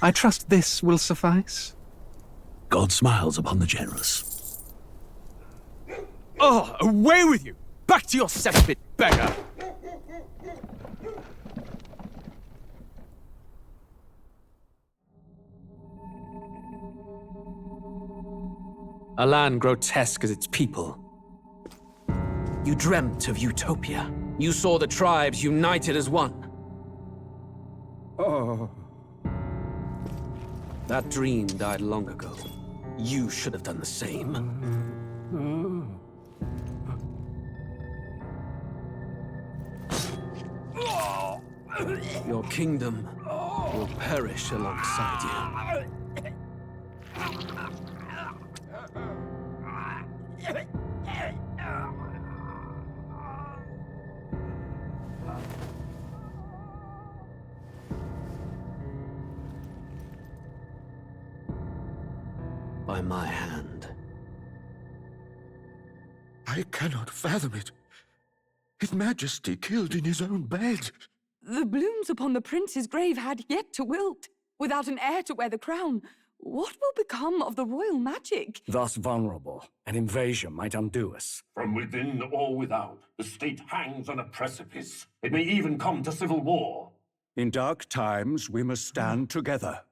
I trust this will suffice? God smiles upon the generous. Oh, away with you! Back to your cesspit, beggar! A land grotesque as its people. You dreamt of utopia. You saw the tribes united as one. Oh. That dream died long ago. You should have done the same. Your kingdom will perish alongside you. By my hand. I cannot fathom it. His Majesty killed in his own bed. The blooms upon the prince's grave had yet to wilt. Without an heir to wear the crown, what will become of the royal magic? Thus vulnerable, an invasion might undo us. From within or without, the state hangs on a precipice. It may even come to civil war. In dark times, we must stand together.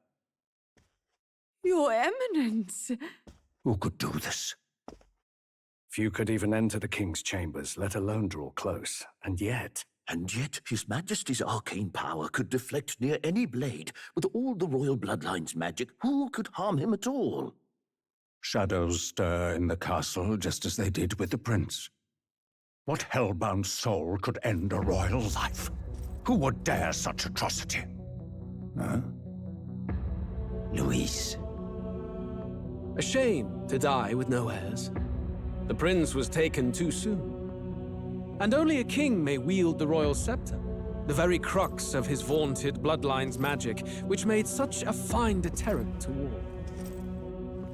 Your Eminence! Who could do this? Few could even enter the king's chambers, let alone draw close. And yet His Majesty's arcane power could deflect near any blade. With all the royal bloodline's magic, who could harm him at all? shadows stir in the castle just as they did with the prince. What hellbound soul could end a royal life? Who would dare such atrocity? Huh? Louise. A shame to die with no heirs. The prince was taken too soon. And only a king may wield the royal scepter, the very crux of his vaunted bloodline's magic, which made such a fine deterrent to war.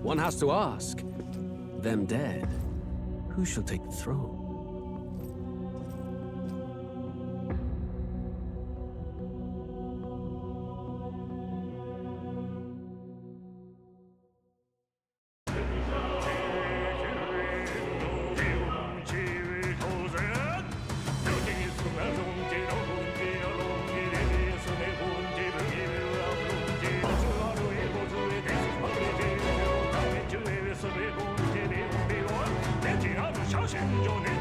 One has to ask, them dead, who shall take the throne? 샤신존에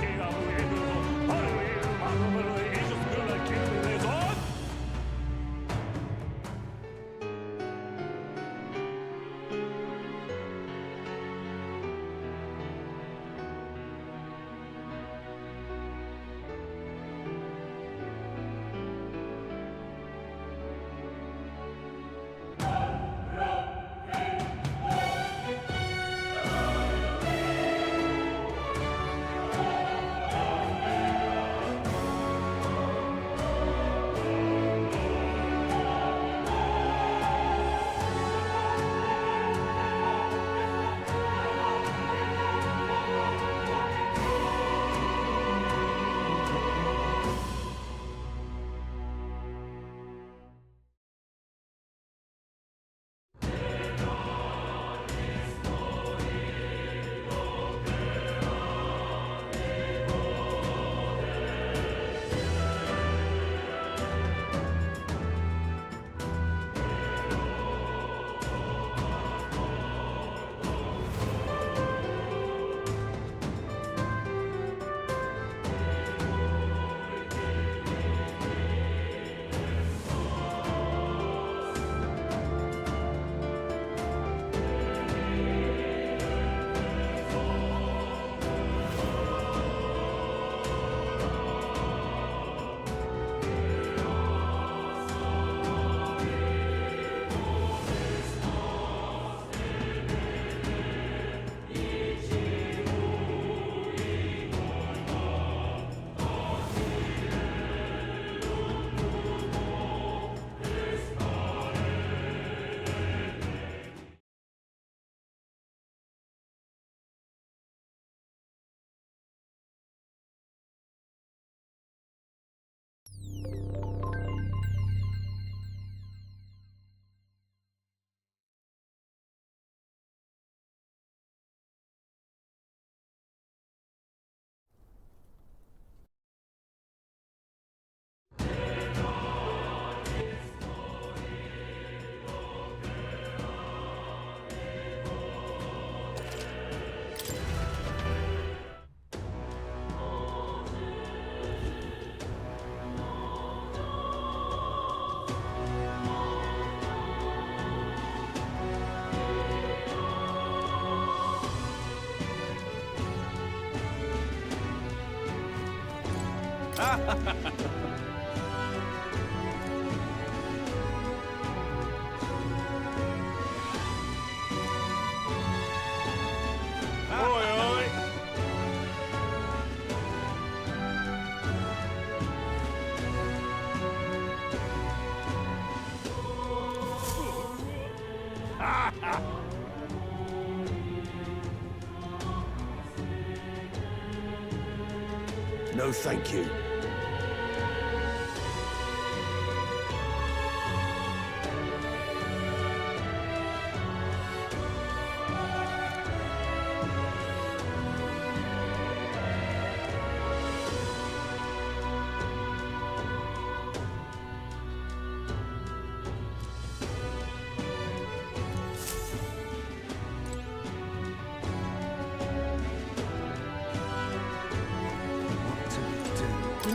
No, thank you.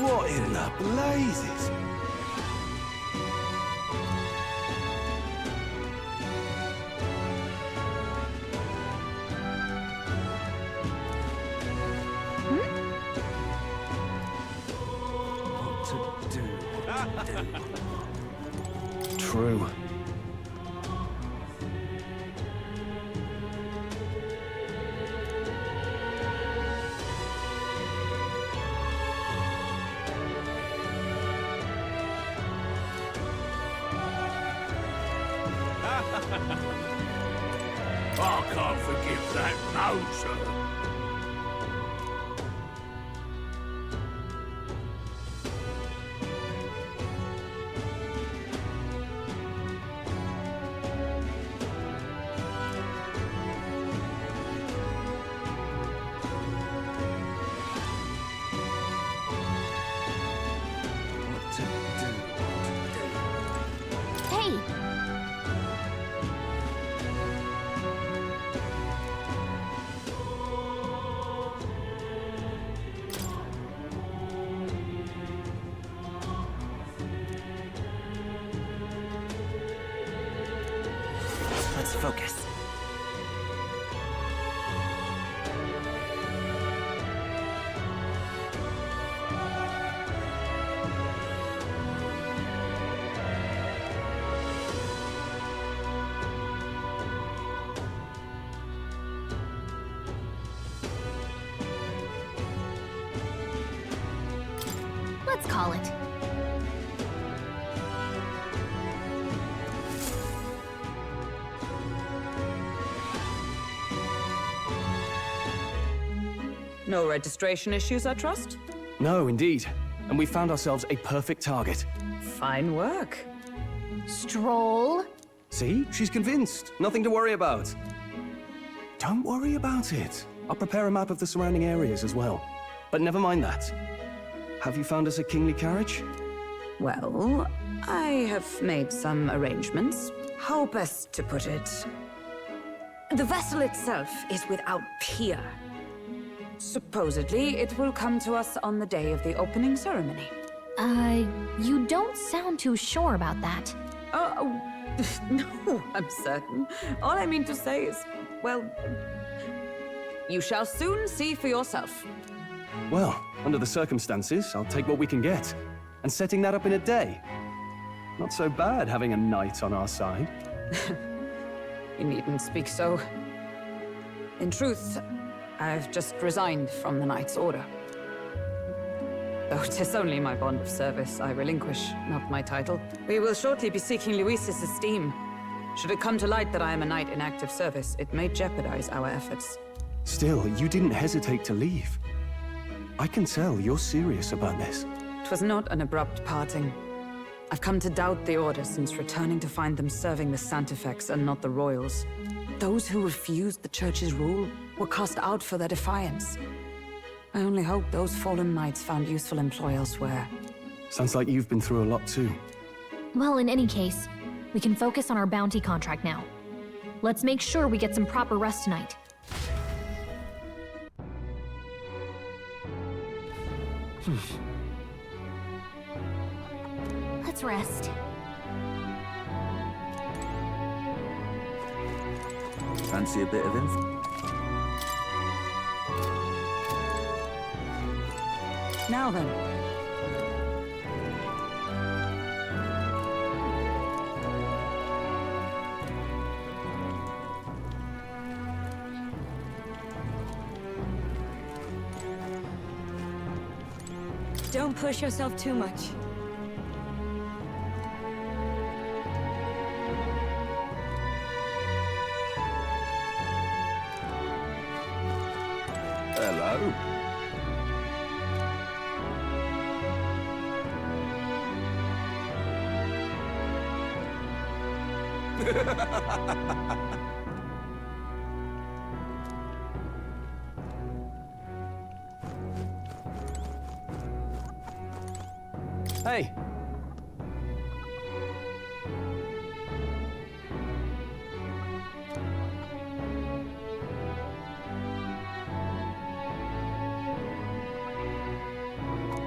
What in the blazes? What to do? True. I can't forgive that, no, sir. What to do? Hey! Let's focus. Let's call it. No registration issues, I trust? No, indeed. And we found ourselves a perfect target. Fine work. Stroll. See? She's convinced. Nothing to worry about. Don't worry about it. I'll prepare a map of the surrounding areas as well. But never mind that. Have you found us a kingly carriage? Well, I have made some arrangements. How best to put it? The vessel itself is without peer. Supposedly, it will come to us on the day of the opening ceremony. You don't sound too sure about that. Oh, no, I'm certain. All I mean to say is, well, you shall soon see for yourself. Well, under the circumstances, I'll take what we can get. And setting that up in a day. Not so bad having a knight on our side. You needn't speak so. In truth, I've just resigned from the Knight's Order. Though 'tis only my bond of service I relinquish, not my title. We will shortly be seeking Luis's esteem. Should it come to light that I am a knight in active service, it may jeopardize our efforts. Still, you didn't hesitate to leave. I can tell you're serious about this. It was not an abrupt parting. I've come to doubt the Order since returning to find them serving the Santifex and not the Royals. Those who refused the Church's rule were cast out for their defiance. I only hope those fallen knights found useful employ elsewhere. Sounds like you've been through a lot too. Well, in any case, we can focus on our bounty contract now. Let's make sure we get some proper rest tonight. Let's rest. Fancy a bit of info? Now then, Don't push yourself too much. Hello. Hey.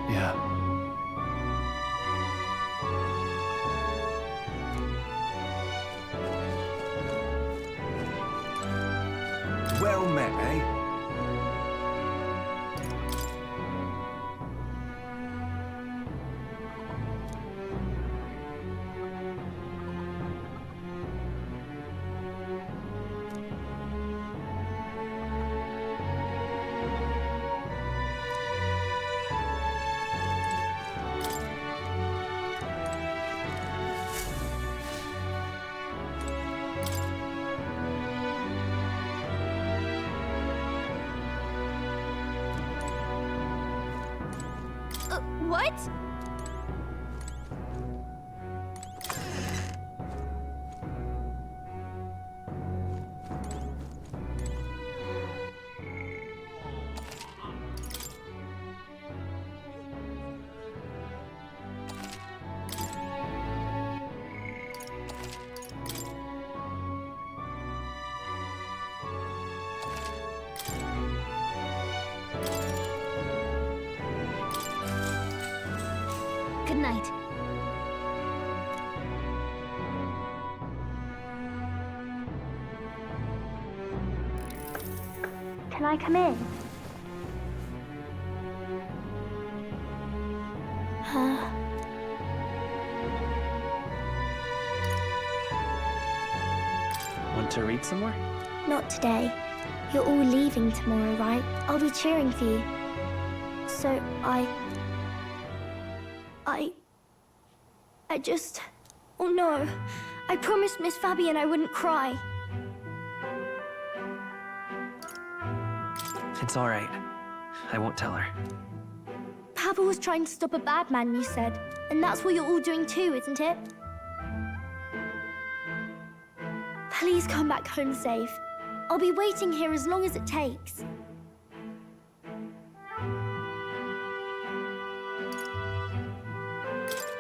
Yeah. Well met, eh? What? Good night. Can I come in? Want to read some more? Not today. You're all leaving tomorrow, right? I'll be cheering for you. So I just... Oh no. I promised Miss Fabian I wouldn't cry. It's all right. I won't tell her. Papa was trying to stop a bad man, you said. And that's what you're all doing too, isn't it? Please come back home safe. I'll be waiting here as long as it takes.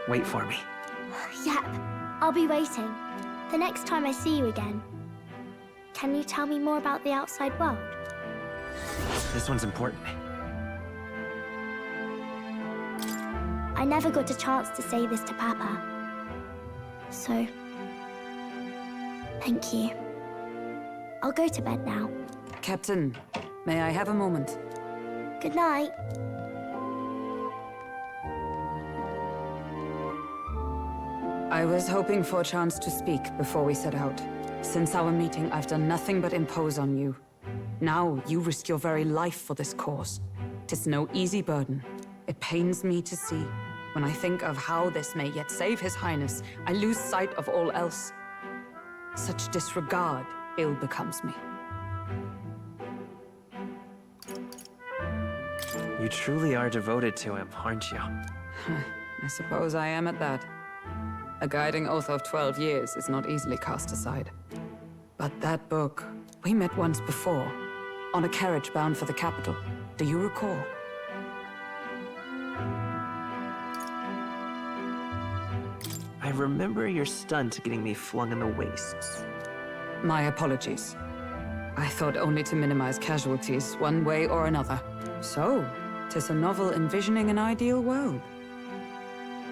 Wait for me. Yep, I'll be waiting. The next time I see you again. Can you tell me more about the outside world? This one's important. I never got a chance to say this to Papa. So, thank you. I'll go to bed now. Captain, may I have a moment? Good night. I was hoping for a chance to speak before we set out. Since our meeting, I've done nothing but impose on you. Now, you risk your very life for this cause. 'Tis no easy burden. It pains me to see. When I think of how this may yet save His Highness, I lose sight of all else. Such disregard ill becomes me. You truly are devoted to him, aren't you? I suppose I am at that. A guiding oath of 12 years is not easily cast aside. But that book, we met once before, on a carriage bound for the capital. Do you recall? I remember your stunt getting me flung in the wastes. My apologies. I thought only to minimize casualties, one way or another. So, 'tis a novel envisioning an ideal world.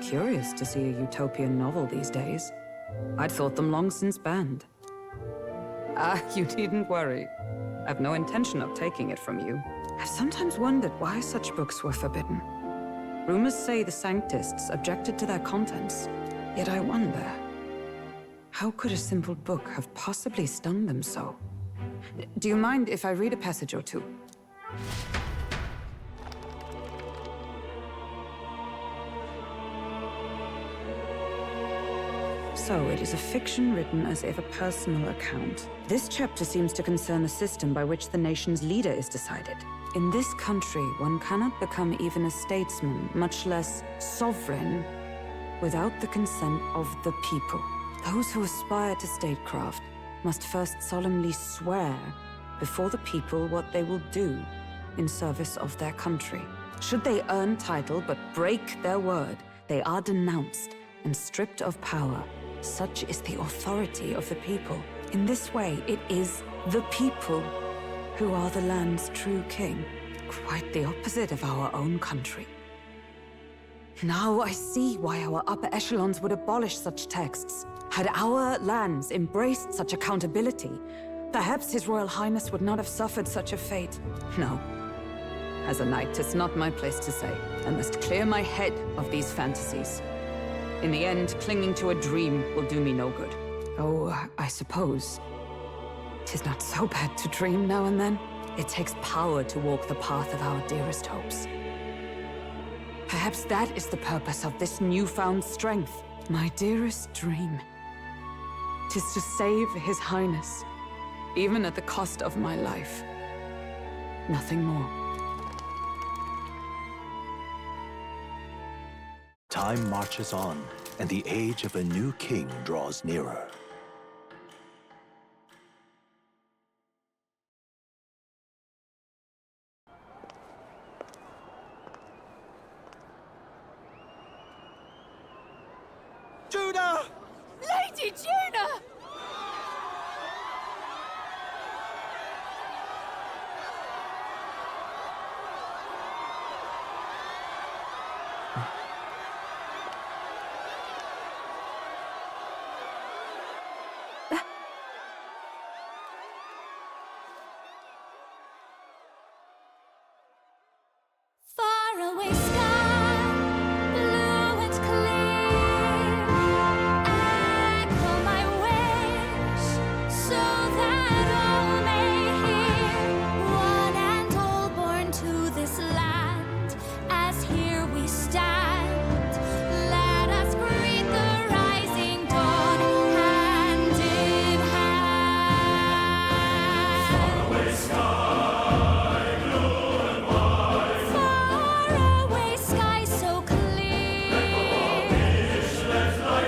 Curious to see a utopian novel these days. I'd thought them long since banned. Ah, you needn't worry. I've no intention of taking it from you. I've sometimes wondered why such books were forbidden. Rumors say the Sanctists objected to their contents. Yet I wonder, how could a simple book have possibly stung them so? Do you mind if I read a passage or two? so, it is a fiction written as if a personal account. This chapter seems to concern the system by which the nation's leader is decided. In this country, one cannot become even a statesman, much less sovereign, without the consent of the people. Those who aspire to statecraft must first solemnly swear before the people what they will do in service of their country. Should they earn title but break their word, they are denounced and stripped of power. Such is the authority of the people. In this way, it is the people who are the land's true king. Quite the opposite of our own country. Now I see why our upper echelons would abolish such texts. Had our lands embraced such accountability, perhaps His Royal Highness would not have suffered such a fate. No. As a knight, it's not my place to say. I must clear my head of these fantasies. In the end, clinging to a dream will do me no good. Oh, I suppose 'tis not so bad to dream now and then. It takes power to walk the path of our dearest hopes. Perhaps that is the purpose of this newfound strength. My dearest dream. 'Tis to save His Highness, even at the cost of my life. Nothing more. Time marches on, and the age of a new king draws nearer. Judah! Lady Judah! Faraway sky, blue and clear. Echo my wish, so that all may hear. One and all born to this land, as here we stand. Let us greet the rising dawn, hand in hand. Faraway sky so clear. Let my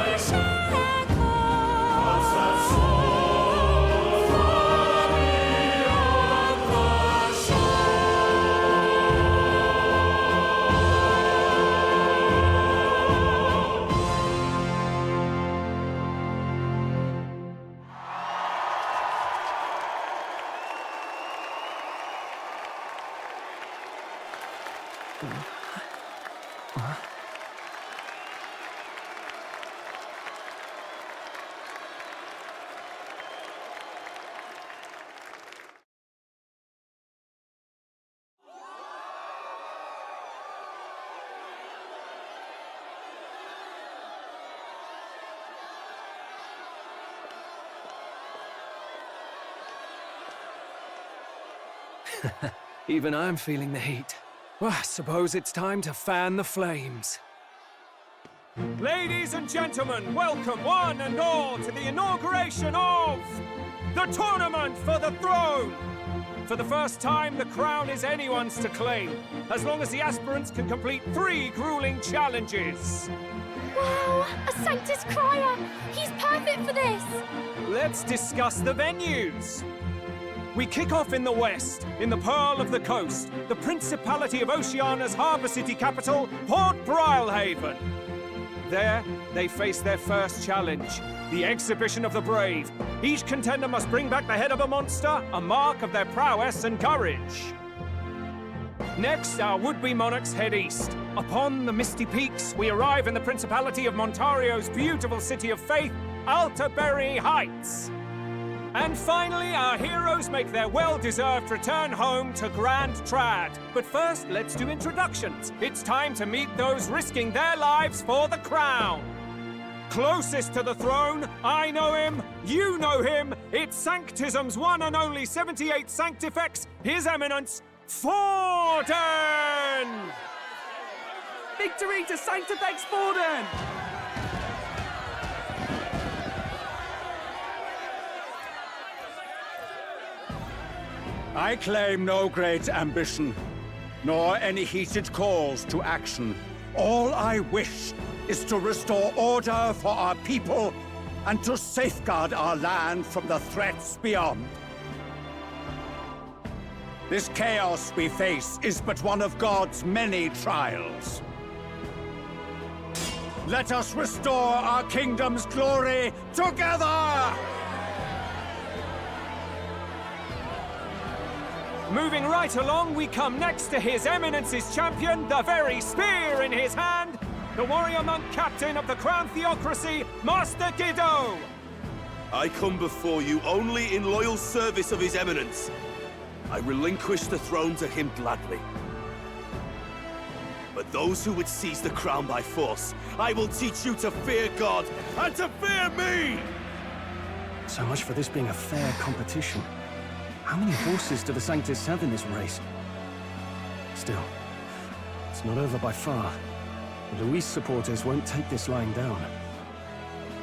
wish echo. Far beyond the Even I'm feeling the heat. Well, I suppose it's time to fan the flames. Ladies and gentlemen, welcome one and all to the inauguration of the Tournament for the Throne! For the first time, the crown is anyone's to claim, as long as the aspirants can complete 3 grueling challenges. Wow, a Sanctus Crier! He's perfect for this! Let's discuss the venues. We kick off in the west, in the Pearl of the Coast, the Principality of Oceania's harbour city capital, Port Brilehaven. There, they face their first challenge, the Exhibition of the Brave. Each contender must bring back the head of a monster, a mark of their prowess and courage. Next, our would-be monarchs head east. Upon the misty peaks, we arrive in the Principality of Montario's beautiful city of faith, Altaberry Heights. And finally, our heroes make their well-deserved return home to Grand Trad. But first, let's do introductions. It's time to meet those risking their lives for the crown. Closest to the throne, I know him, you know him. It's Sanctism's one and only 78 Sanctifex, His Eminence, Forden! Victory to Sanctifex Borden! I claim no great ambition, nor any heated calls to action. All I wish is to restore order for our people and to safeguard our land from the threats beyond. This chaos we face is but one of God's many trials. Let us restore our kingdom's glory together! Moving right along, we come next to His Eminence's champion, the very spear in his hand, the warrior monk captain of the Crown Theocracy, Master Giddo! I come before you only in loyal service of His Eminence. I relinquish the throne to him gladly. But those who would seize the crown by force, I will teach you to fear God and to fear me! So much for this being a fair competition. How many horses do the Sanctus have in this race? Still, it's not over by far. The Luis supporters won't take this lying down.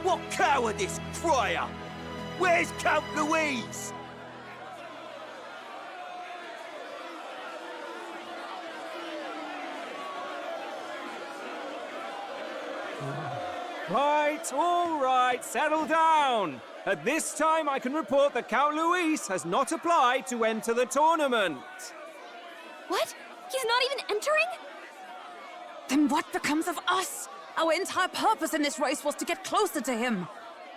What cowardice, crier! Where's Count Louise? Right, all right, settle down. At this time, I can report that Count Luis has not applied to enter the tournament. What? He's not even entering? Then what becomes of us? Our entire purpose in this race was to get closer to him.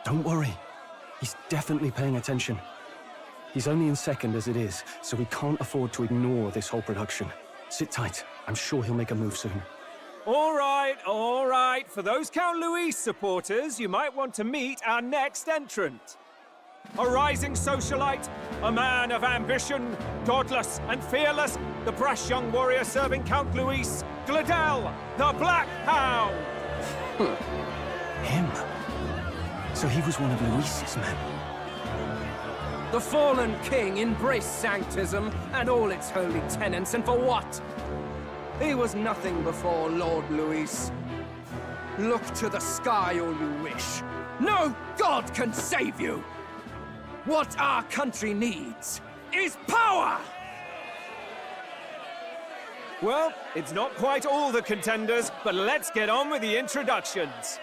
Don't worry. He's definitely paying attention. He's only in second as it is, so we can't afford to ignore this whole production. Sit tight. I'm sure he'll make a move soon. All right, all right. For those Count Luis supporters, you might want to meet our next entrant. A rising socialite, a man of ambition, godless and fearless, the brash young warrior serving Count Luis, Gladel, the Black Hound! Him? So he was one of Luis's men. The fallen king embraced sanctism and all its holy tenets, and for what? He was nothing before Lord Luis. Look to the sky all you wish. No god can save you! What our country needs is power! Well, it's not quite all the contenders, but let's get on with the introductions.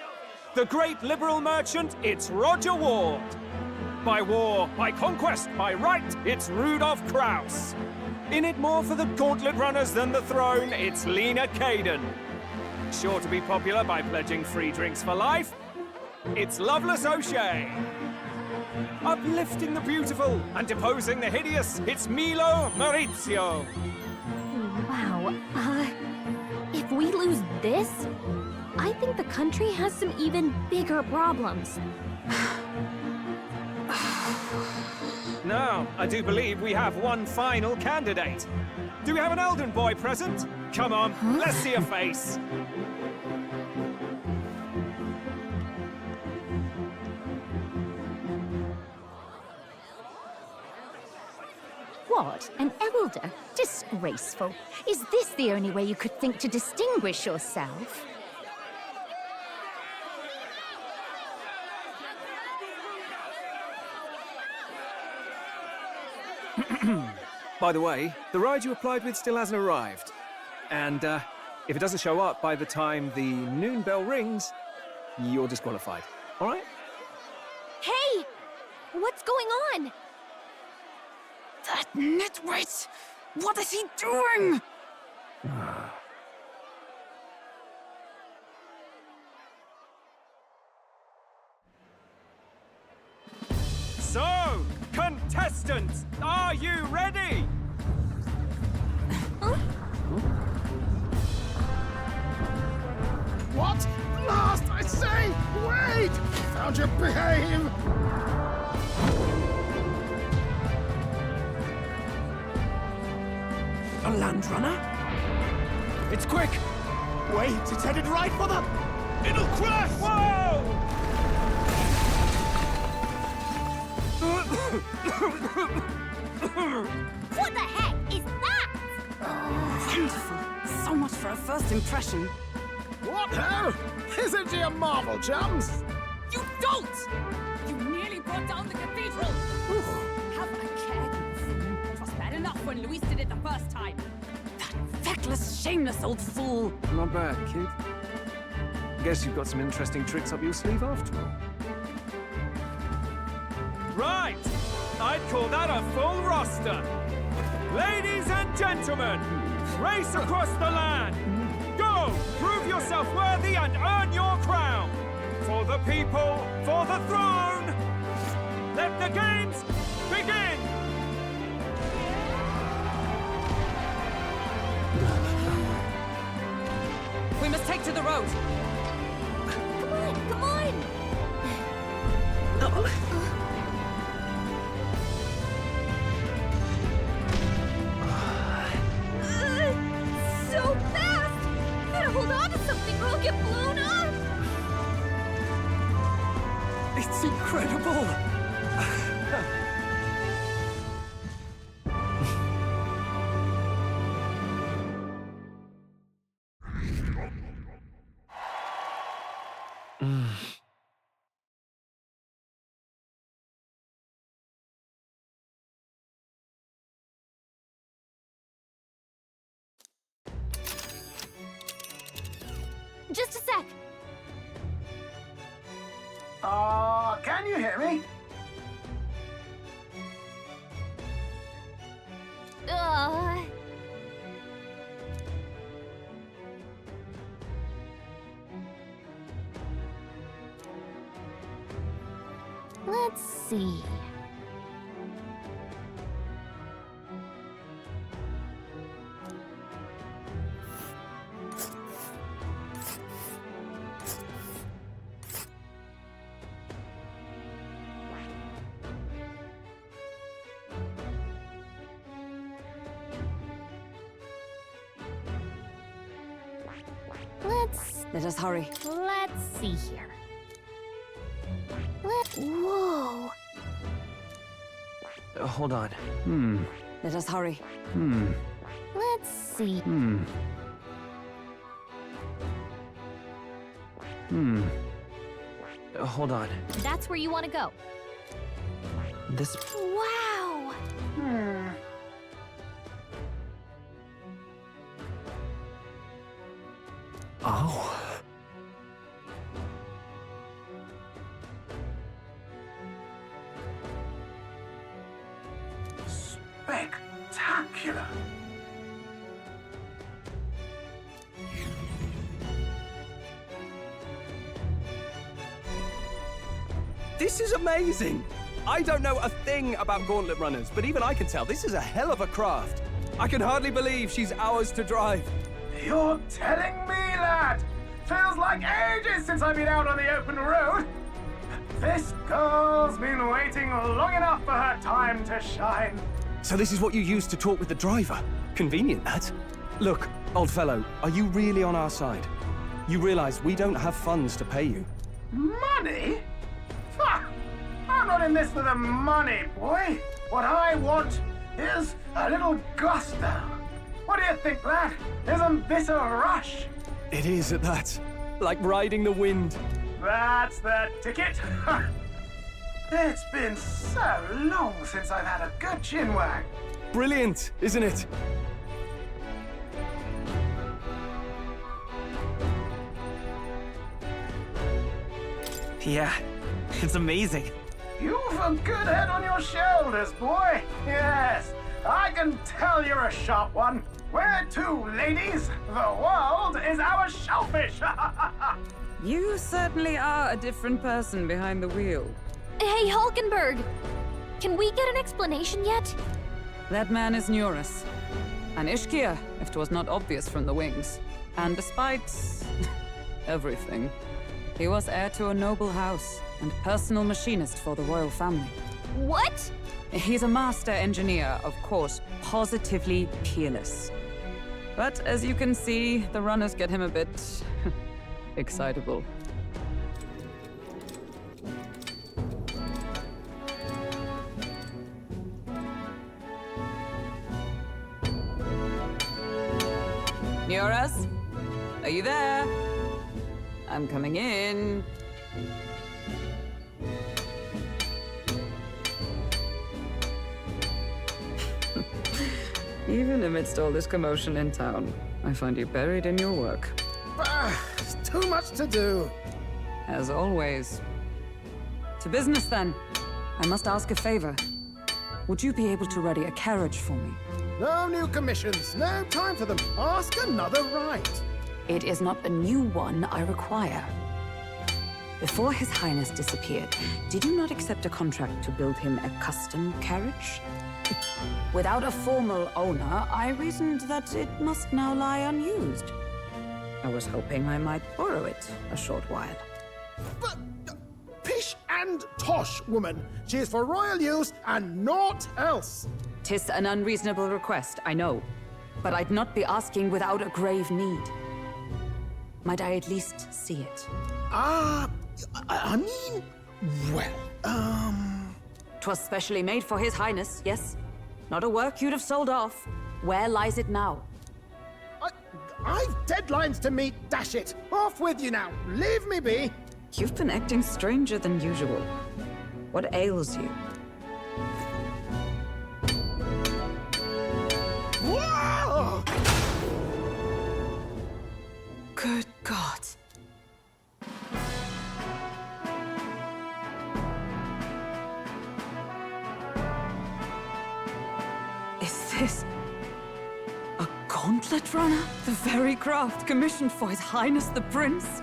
The great liberal merchant, it's Roger Ward. By war, by conquest, by right, it's Rudolph Krauss. In it more for the gauntlet runners than the throne, it's Lena Caden. Sure to be popular by pledging free drinks for life, it's Loveless O'Shea. Uplifting the beautiful and deposing the hideous, it's Milo Maurizio. Wow. If we lose this, I think the country has some even bigger problems. Now, I do believe we have one final candidate. Do we have an Elden boy present? Come on, let's see a face. What? An elder? Disgraceful. Is this the only way you could think to distinguish yourself? By the way, the ride you applied with still hasn't arrived. And if it doesn't show up by the time the noon bell rings, you're disqualified. All right? Hey! What's going on? That nitwit! What is he doing? So, contestants, are you ready? What? Last, I say! Wait! Found your behave! A land runner? It's quick! Wait, it's headed right for the... It'll crash! Whoa! What the heck is that? Wonderful. So much for a first impression. What ho? Isn't she a marvel, chums? You don't! You nearly brought down the cathedral! Have a care, you fool. It was bad enough when Luis did it the first time. That feckless, shameless old fool. Not bad, kid. Guess you've got some interesting tricks up your sleeve after all. Right! I'd call that a full roster. Ladies and gentlemen, race across the land. Go! Prove yourself worthy and earn your crown. For the people, for the throne. Let the games begin! We must take to the road. Come on, come on! So fast! Gotta hold on to something or I'll get blown up! It's incredible! Just a sec. Can you hear me? Let's see. Let us hurry. Let's see here. Whoa! Hold on. Let us hurry. Let's see. Hold on. That's where you want to go. This... Wow! Oh. Spectacular! This is amazing! I don't know a thing about gauntlet runners, but even I can tell this is a hell of a craft. I can hardly believe she's ours to drive. You're telling me, lad? Feels like ages since I've been out on the open road. This girl's been waiting long enough for her time to shine. So this is what you use to talk with the driver? Convenient, that. Look, old fellow, are you really on our side? You realize we don't have funds to pay you. Money? Fuck! I'm not in this for the money, boy. What I want is a little gusto. What do you think, lad? Isn't this a rush? It is at that. Like riding the wind. That's the ticket. It's been so long since I've had a good chinwag. Brilliant, isn't it? Yeah, it's amazing. You've a good head on your shoulders, boy. Yes, I can tell you're a sharp one. Where to, ladies? The world is our shellfish. You certainly are a different person behind the wheel. Hey, Hulkenberg! Can we get an explanation yet? That man is Neurus. An Ishkia, if 'twas not obvious from the wings. And despite everything, he was heir to a noble house and personal machinist for the royal family. What? He's a master engineer, of course, positively peerless. But as you can see, the runners get him a bit excitable. Neurus? Are you there? I'm coming in. Even amidst all this commotion in town, I find you buried in your work. It's too much to do. As always. To business, then. I must ask a favor. Would you be able to ready a carriage for me? No new commissions. No time for them. Ask another right. It is not a new one I require. Before His Highness disappeared, did you not accept a contract to build him a custom carriage? Without a formal owner, I reasoned that it must now lie unused. I was hoping I might borrow it a short while. But pish and tosh, woman. She is for royal use and naught else. 'Tis an unreasonable request, I know. But I'd not be asking without a grave need. Might I at least see it? I mean, well, 'Twas specially made for His Highness, yes? Not a work you'd have sold off. Where lies it now? I've deadlines to meet, dash it. Off with you now. Leave me be. You've been acting stranger than usual. What ails you? Whoa! Good God. Is this a gauntlet runner? The very craft commissioned for His Highness the Prince?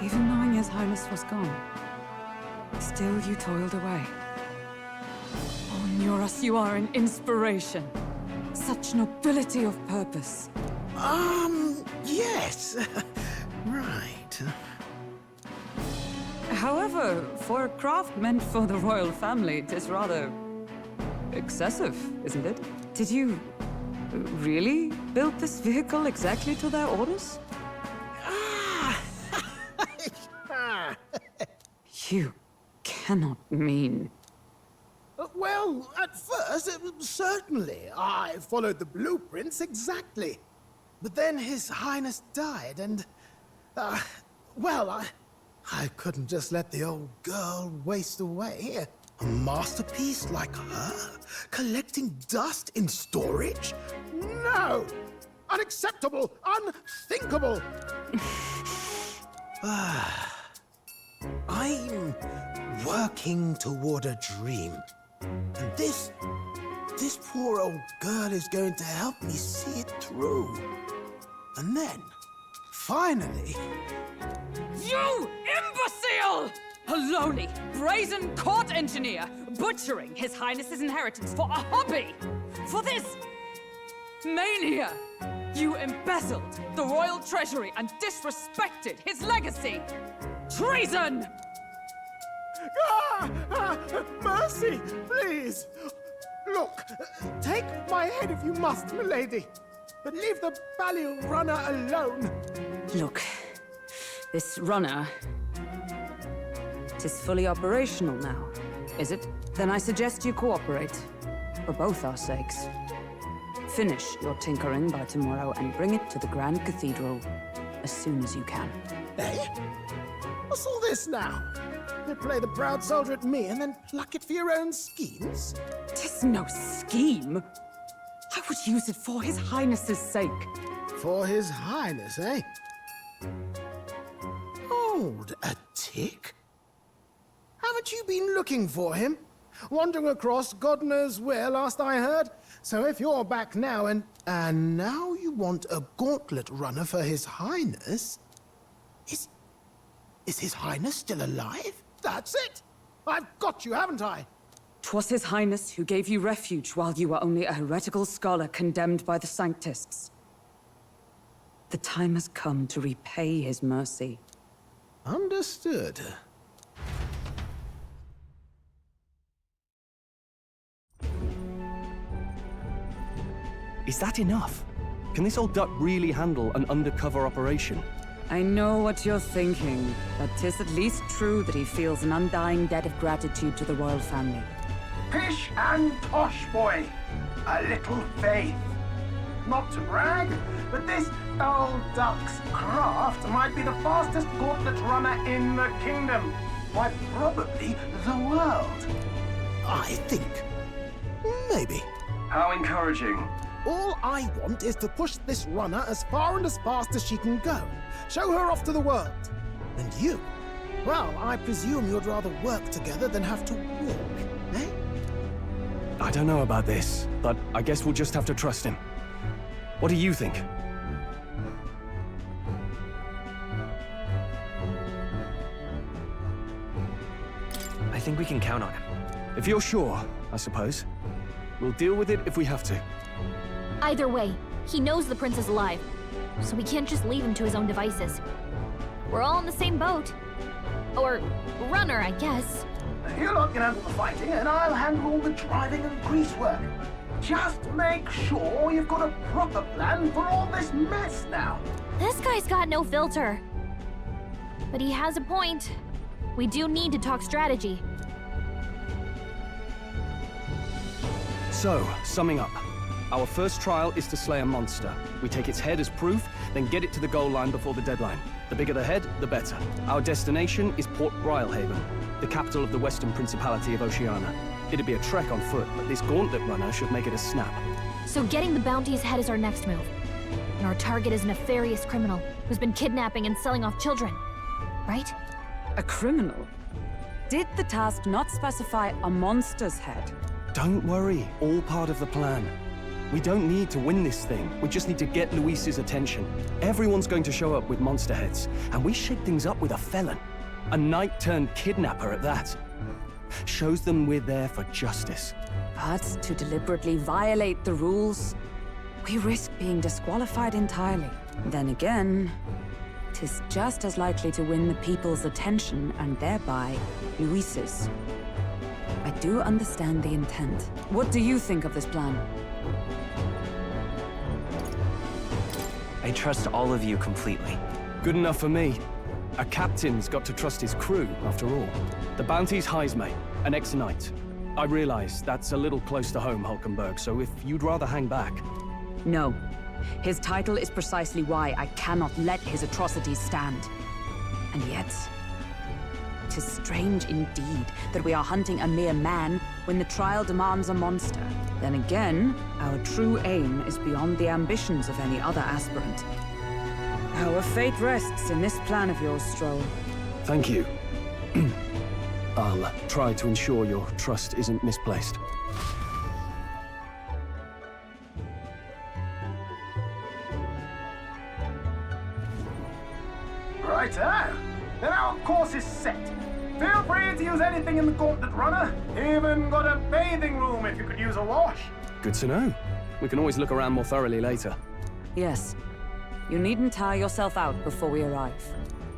Even knowing His Highness was gone, still you toiled away. Oh, Nuras, you are an inspiration. Such nobility of purpose. Yes. Right. However, for a craft meant for the royal family, it is rather excessive, isn't it? Did you really build this vehicle exactly to their orders? You cannot mean... Well, at first, certainly. I followed the blueprints exactly. But then His Highness died, and... well, I couldn't just let the old girl waste away. A masterpiece like her? Collecting dust in storage? No! Unacceptable! Unthinkable! I'm working toward a dream. And this poor old girl is going to help me see it through. And then, finally... You imbecile! A lowly, brazen court engineer, butchering His Highness's inheritance for a hobby! For this mania! You embezzled the royal treasury and disrespected his legacy! Treason! Mercy, please! Look, take my head if you must, milady. But leave the value runner alone. Look, this runner... is fully operational now, is it? Then I suggest you cooperate, for both our sakes. Finish your tinkering by tomorrow and bring it to the Grand Cathedral as soon as you can. Eh? What's all this now? You play the proud soldier at me and then pluck it for your own schemes? 'Tis no scheme. I would use it for His Highness's sake. For His Highness, eh? Hold a tick. Haven't you been looking for him? Wandering across God knows where, last I heard. So if you're back now and now you want a gauntlet runner for His Highness... Is His Highness still alive? That's it! I've got you, haven't I? 'Twas His Highness who gave you refuge while you were only a heretical scholar condemned by the Sanctists. The time has come to repay His mercy. Understood. Is that enough? Can this old duck really handle an undercover operation? I know what you're thinking, but 'tis at least true that he feels an undying debt of gratitude to the royal family. Pish and tosh, boy. A little faith. not to brag, but this old duck's craft might be the fastest gauntlet runner in the kingdom. Why, probably the world. I think. Maybe. How encouraging. All I want is to push this runner as far and as fast as she can go. Show her off to the world. And you? Well, I presume you'd rather work together than have to walk, eh? I don't know about this, but I guess we'll just have to trust him. What do you think? I think we can count on him. If you're sure, I suppose. We'll deal with it if we have to. Either way, he knows the prince is alive, so we can't just leave him to his own devices. We're all in the same boat. Or runner, I guess. You lot can handle the fighting, and I'll handle all the driving and grease work. Just make sure you've got a proper plan for all this mess now. This guy's got no filter. But he has a point. We do need to talk strategy. So, summing up. Our first trial is to slay a monster. We take its head as proof, then get it to the goal line before the deadline. The bigger the head, the better. Our destination is Port Brylehaven, the capital of the Western Principality of Oceania. It'd be a trek on foot, but this gauntlet runner should make it a snap. So getting the bounty's head is our next move. And our target is a nefarious criminal who's been kidnapping and selling off children. Right? A criminal? Did the task not specify a monster's head? Don't worry, all part of the plan. We don't need to win this thing. We just need to get Luis's attention. Everyone's going to show up with monster heads, and we shake things up with a felon. A knight-turned-kidnapper at that. Shows them we're there for justice. But to deliberately violate the rules, we risk being disqualified entirely. Then again, 'tis just as likely to win the people's attention and thereby Luis's. I do understand the intent. What do you think of this plan? I trust all of you completely. Good enough for me. A captain's got to trust his crew, after all. The bounty's Heismay, an ex-knight. I realize that's a little close to home, Hulkenberg, so if you'd rather hang back... No. His title is precisely why I cannot let his atrocities stand. And yet... 'tis strange indeed that we are hunting a mere man when the trial demands a monster. Then again, our true aim is beyond the ambitions of any other aspirant. Our fate rests in this plan of yours, Stroll. Thank you. I'll try to ensure your trust isn't misplaced. Righto. Then our course is set. Feel free to use anything in the gauntlet runner. Even got a bathing room if you could use a wash. Good to know. We can always look around more thoroughly later. Yes. You needn't tire yourself out before we arrive.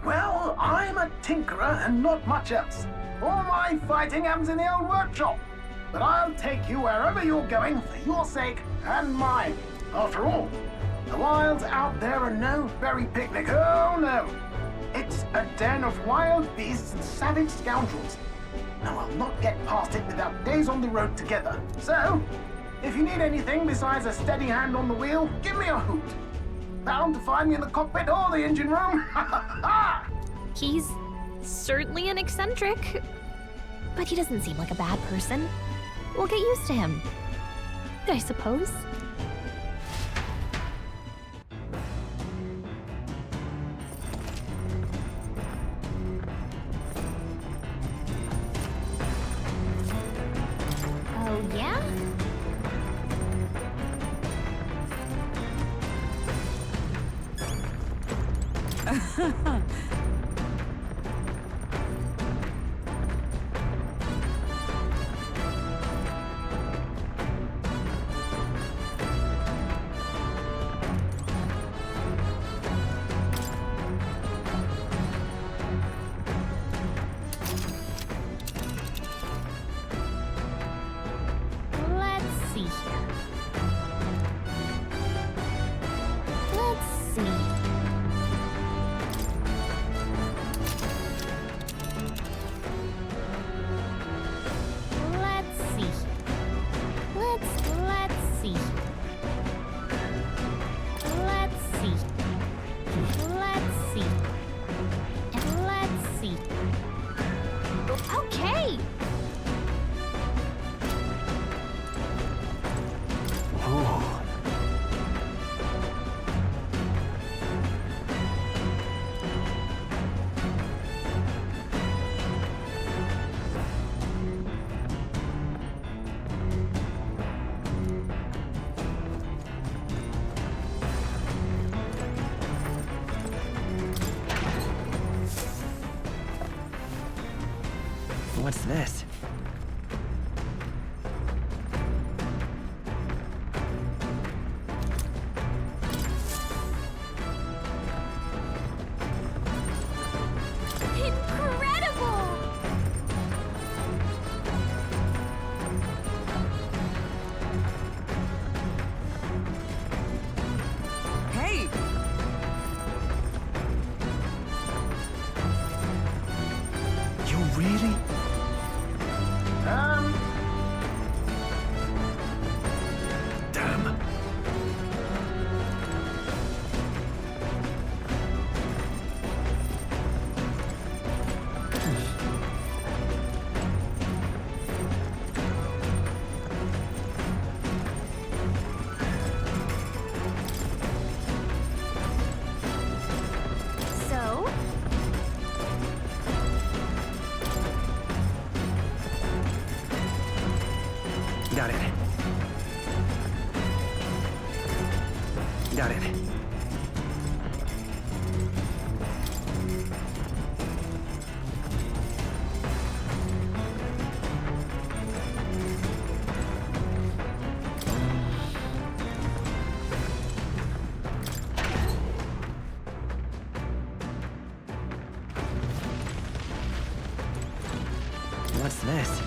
Well, I'm a tinkerer and not much else. All my fighting happens in the old workshop. But I'll take you wherever you're going for your sake and mine. After all, the wilds out there are no berry picnic. Oh, no. It's a den of wild beasts and savage scoundrels. Now, I'll not get past it without days on the road together. So, if you need anything besides a steady hand on the wheel, give me a hoot. Bound to find me in the cockpit or the engine room. He's certainly an eccentric, but he doesn't seem like a bad person. We'll get used to him, I suppose. Oh, yeah? Let's see here. Let's see. What's this? Incredible! Hey! You really? Damn. So? Got it. Got it. What's this?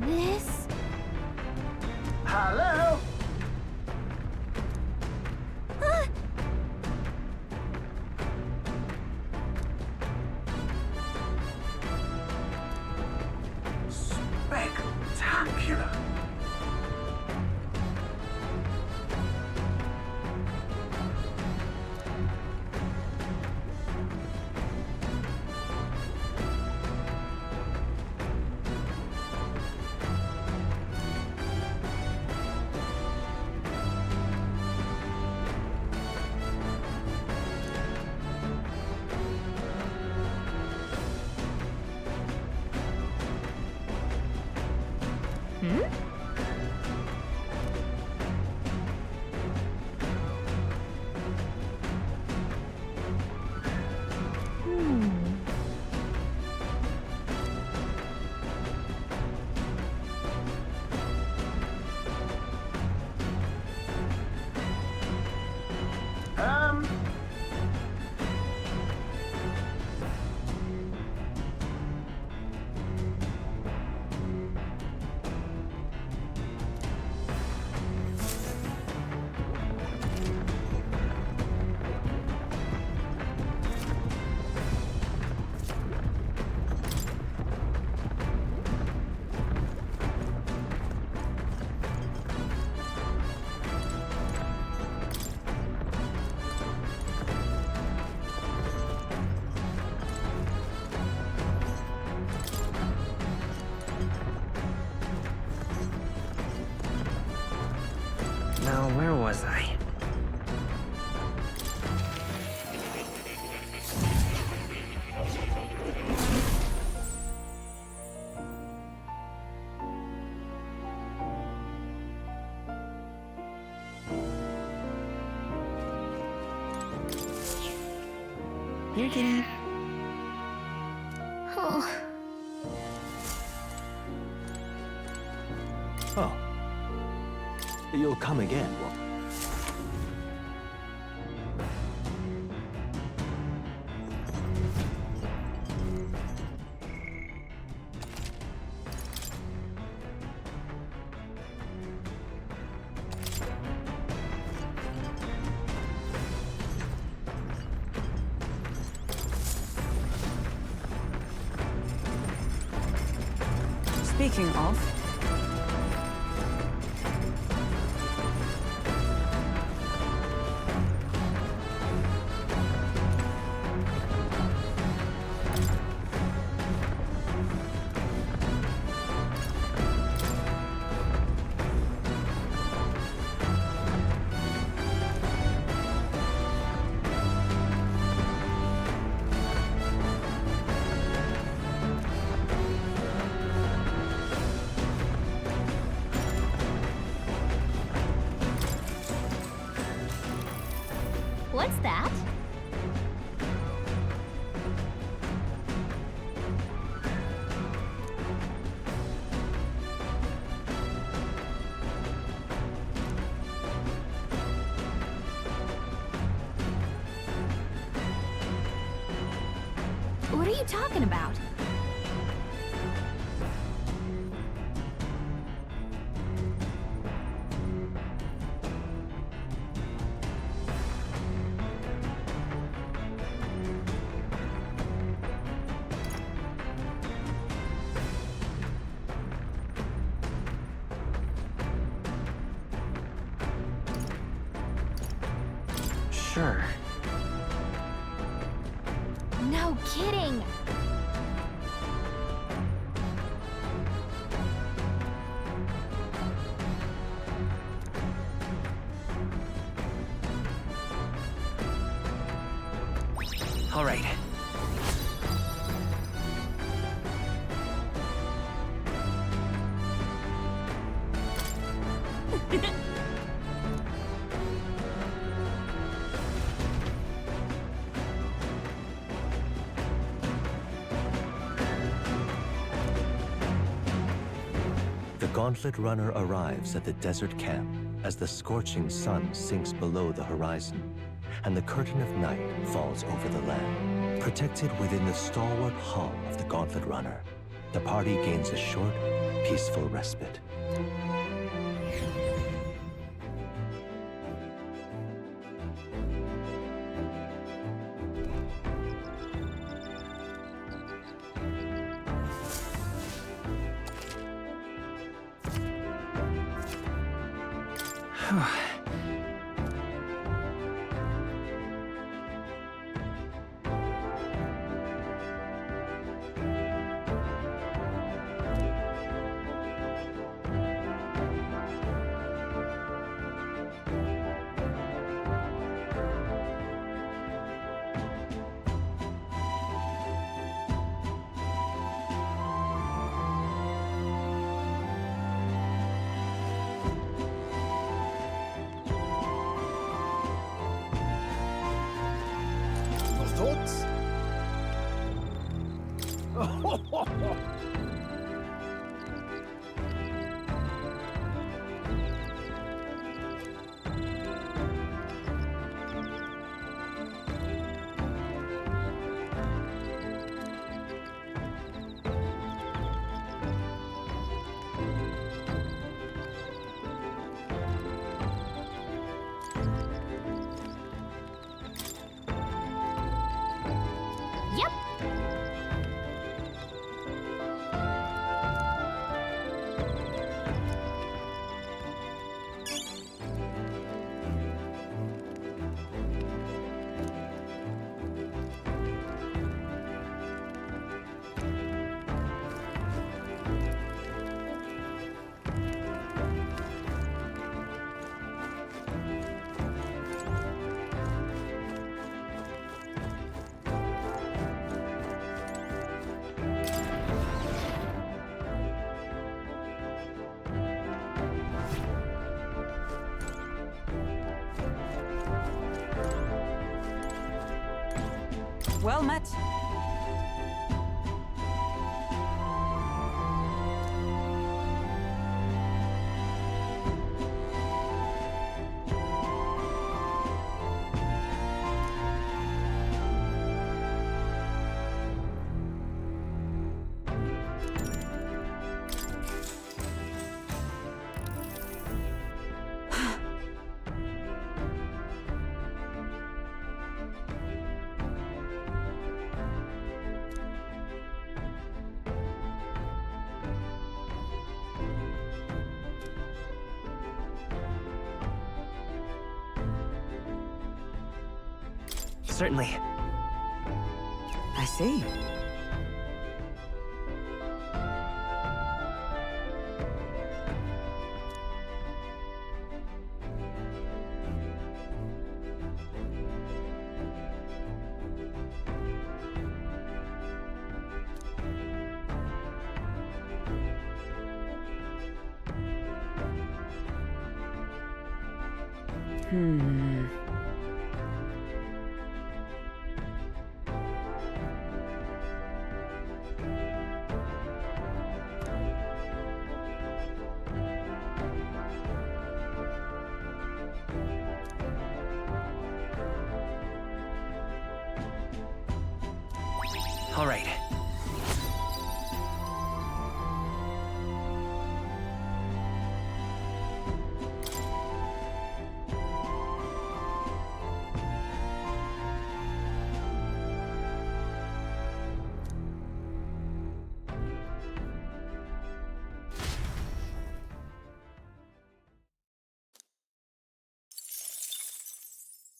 This? Hello? Spectacular. Now, where was I? Here, kitty. Oh. Oh. You'll come again, what? Speaking of... What's that? What are you talking about? Sure. No kidding! All right. The Gauntlet Runner arrives at the desert camp as the scorching sun sinks below the horizon, and the curtain of night falls over the land. Protected within the stalwart hull of the Gauntlet Runner, the party gains a short, peaceful respite. Thoughts? Yep. Well met. Certainly. I see. All right.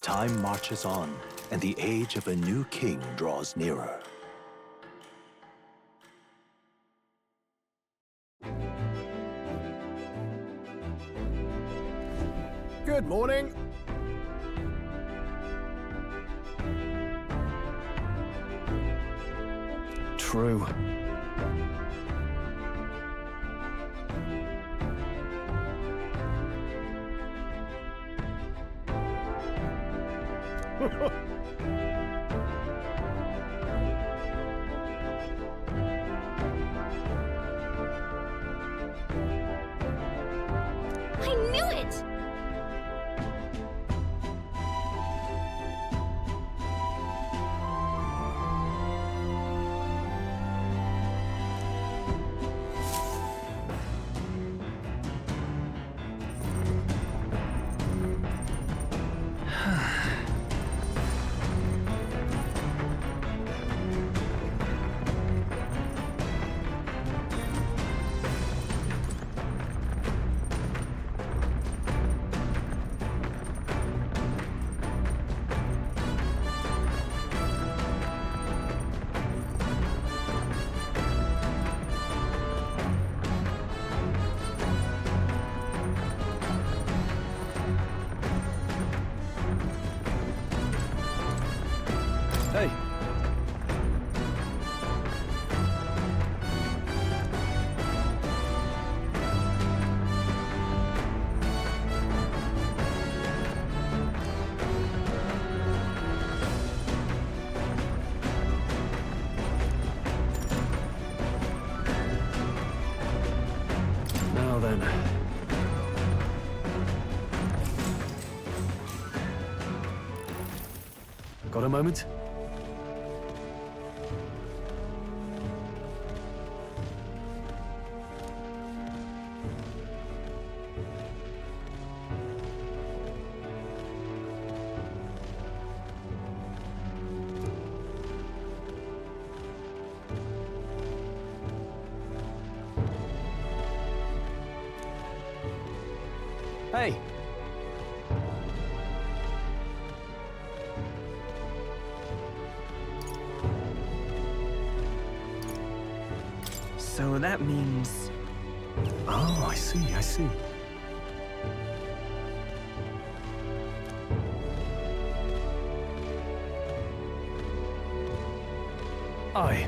Time marches on, and the age of a new king draws nearer. Good morning. True. I knew it! Hey. Now then. Got a moment? Hey. So that means... Oh, I see. Aye.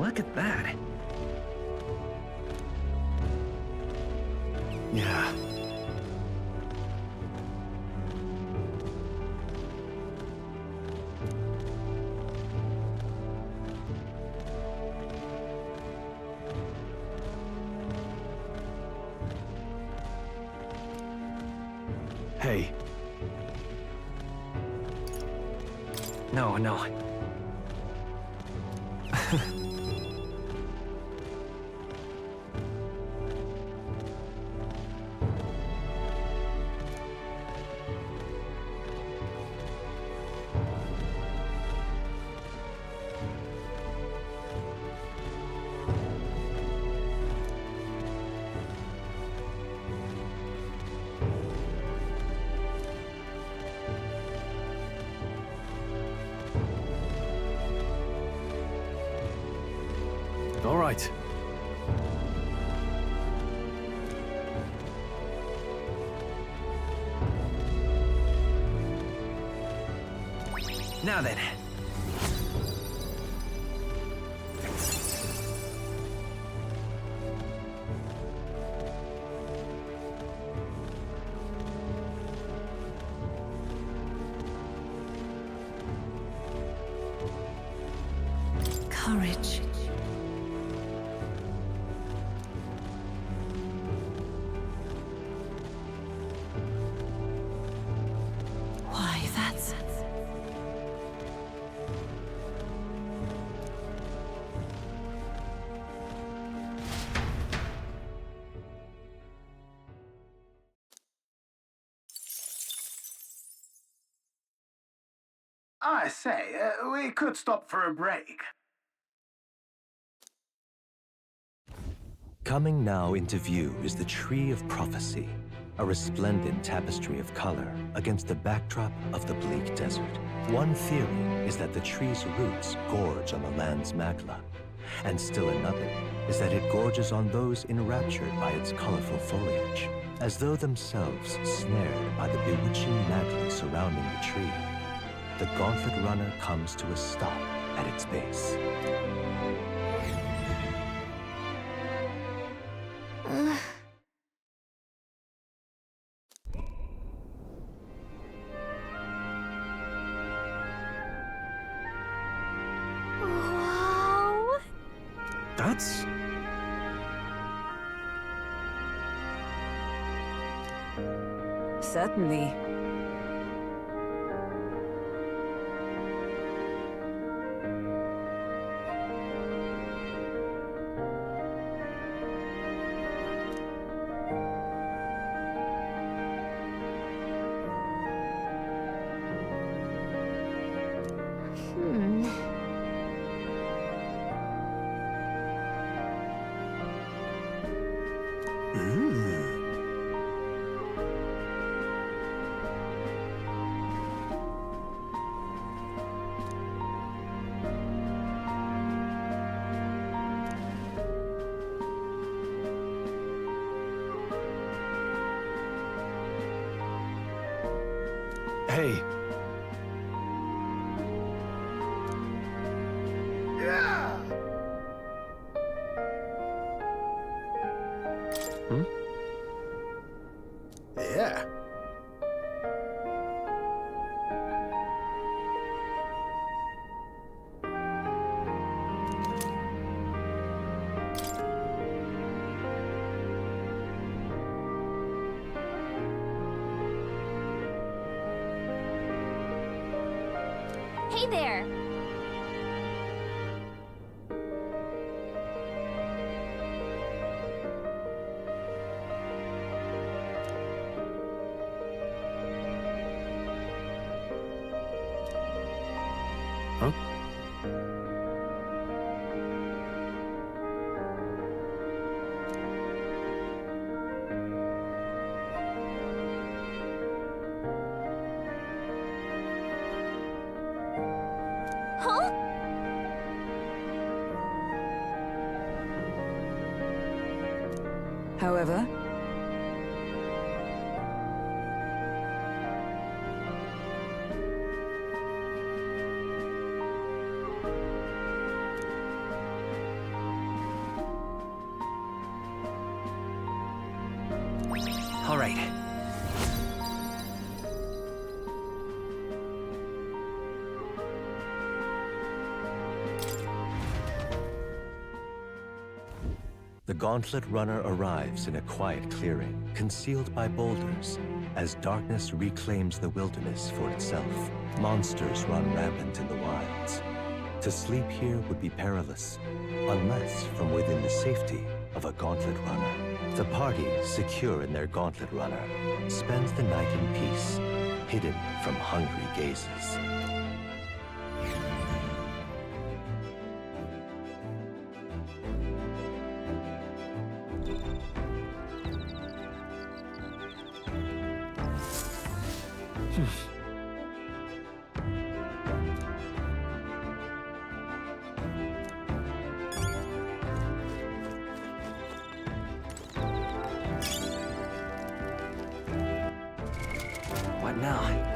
Look at that. Yeah. Hey. No. All right. Now then. Courage. Why, that's... I say, we could stop for a break. Coming now into view is the Tree of Prophecy, a resplendent tapestry of color against the backdrop of the bleak desert. One theory is that the tree's roots gorge on the land's magla, and still another is that it gorges on those enraptured by its colorful foliage, as though themselves snared by the bewitching magla surrounding the tree. The Gauntlet Runner comes to a stop at its base. Wow. That's... Certainly. Hey. Yeah. Hmm? Yeah. Hey there! Huh? Huh? However, All right. The Gauntlet Runner arrives in a quiet clearing, concealed by boulders, as darkness reclaims the wilderness for itself. Monsters run rampant in the wilds. To sleep here would be perilous, unless from within the safety of a Gauntlet Runner. The party, secure in their Gauntlet Runner, spends the night in peace, hidden from hungry gazes. now.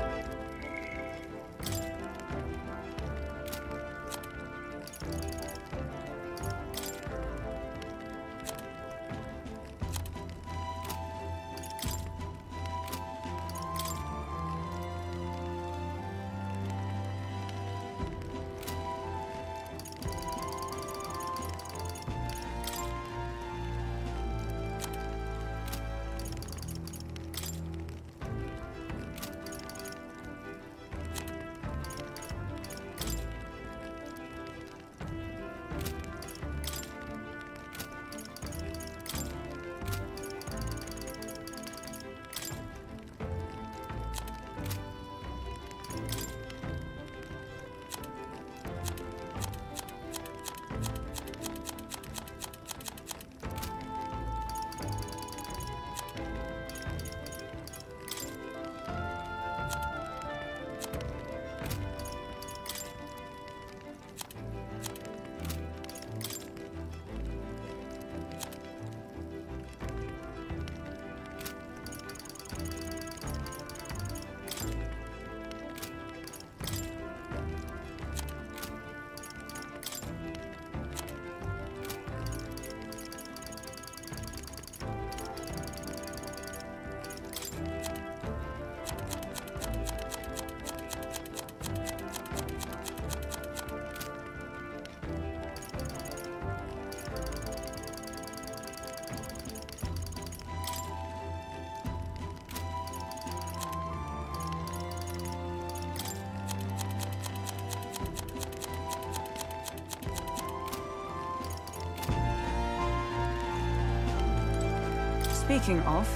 Speaking of...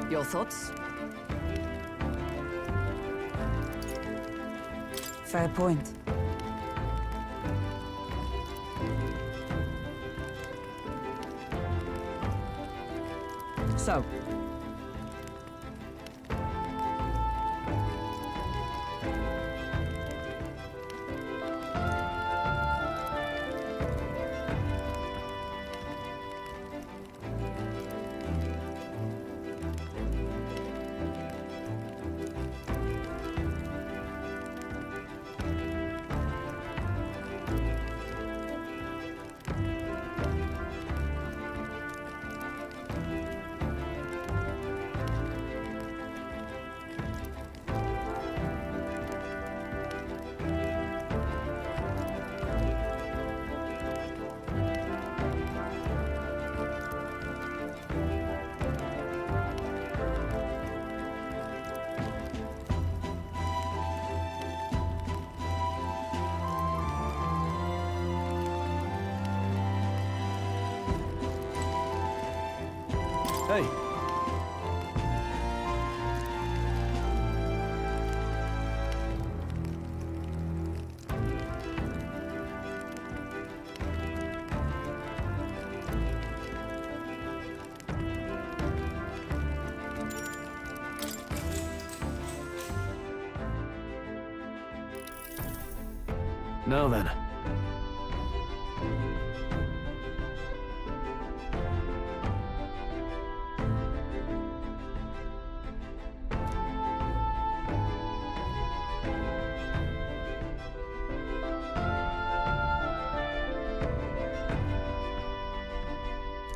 Your thoughts? Fair point. So, Hey. Now then.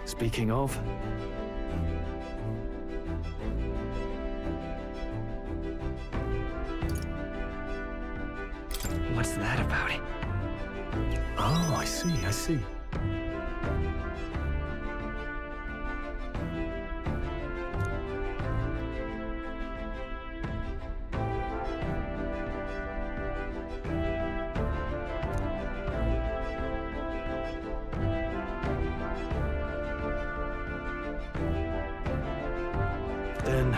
Speaking of... What's that about? Oh, I see. Then...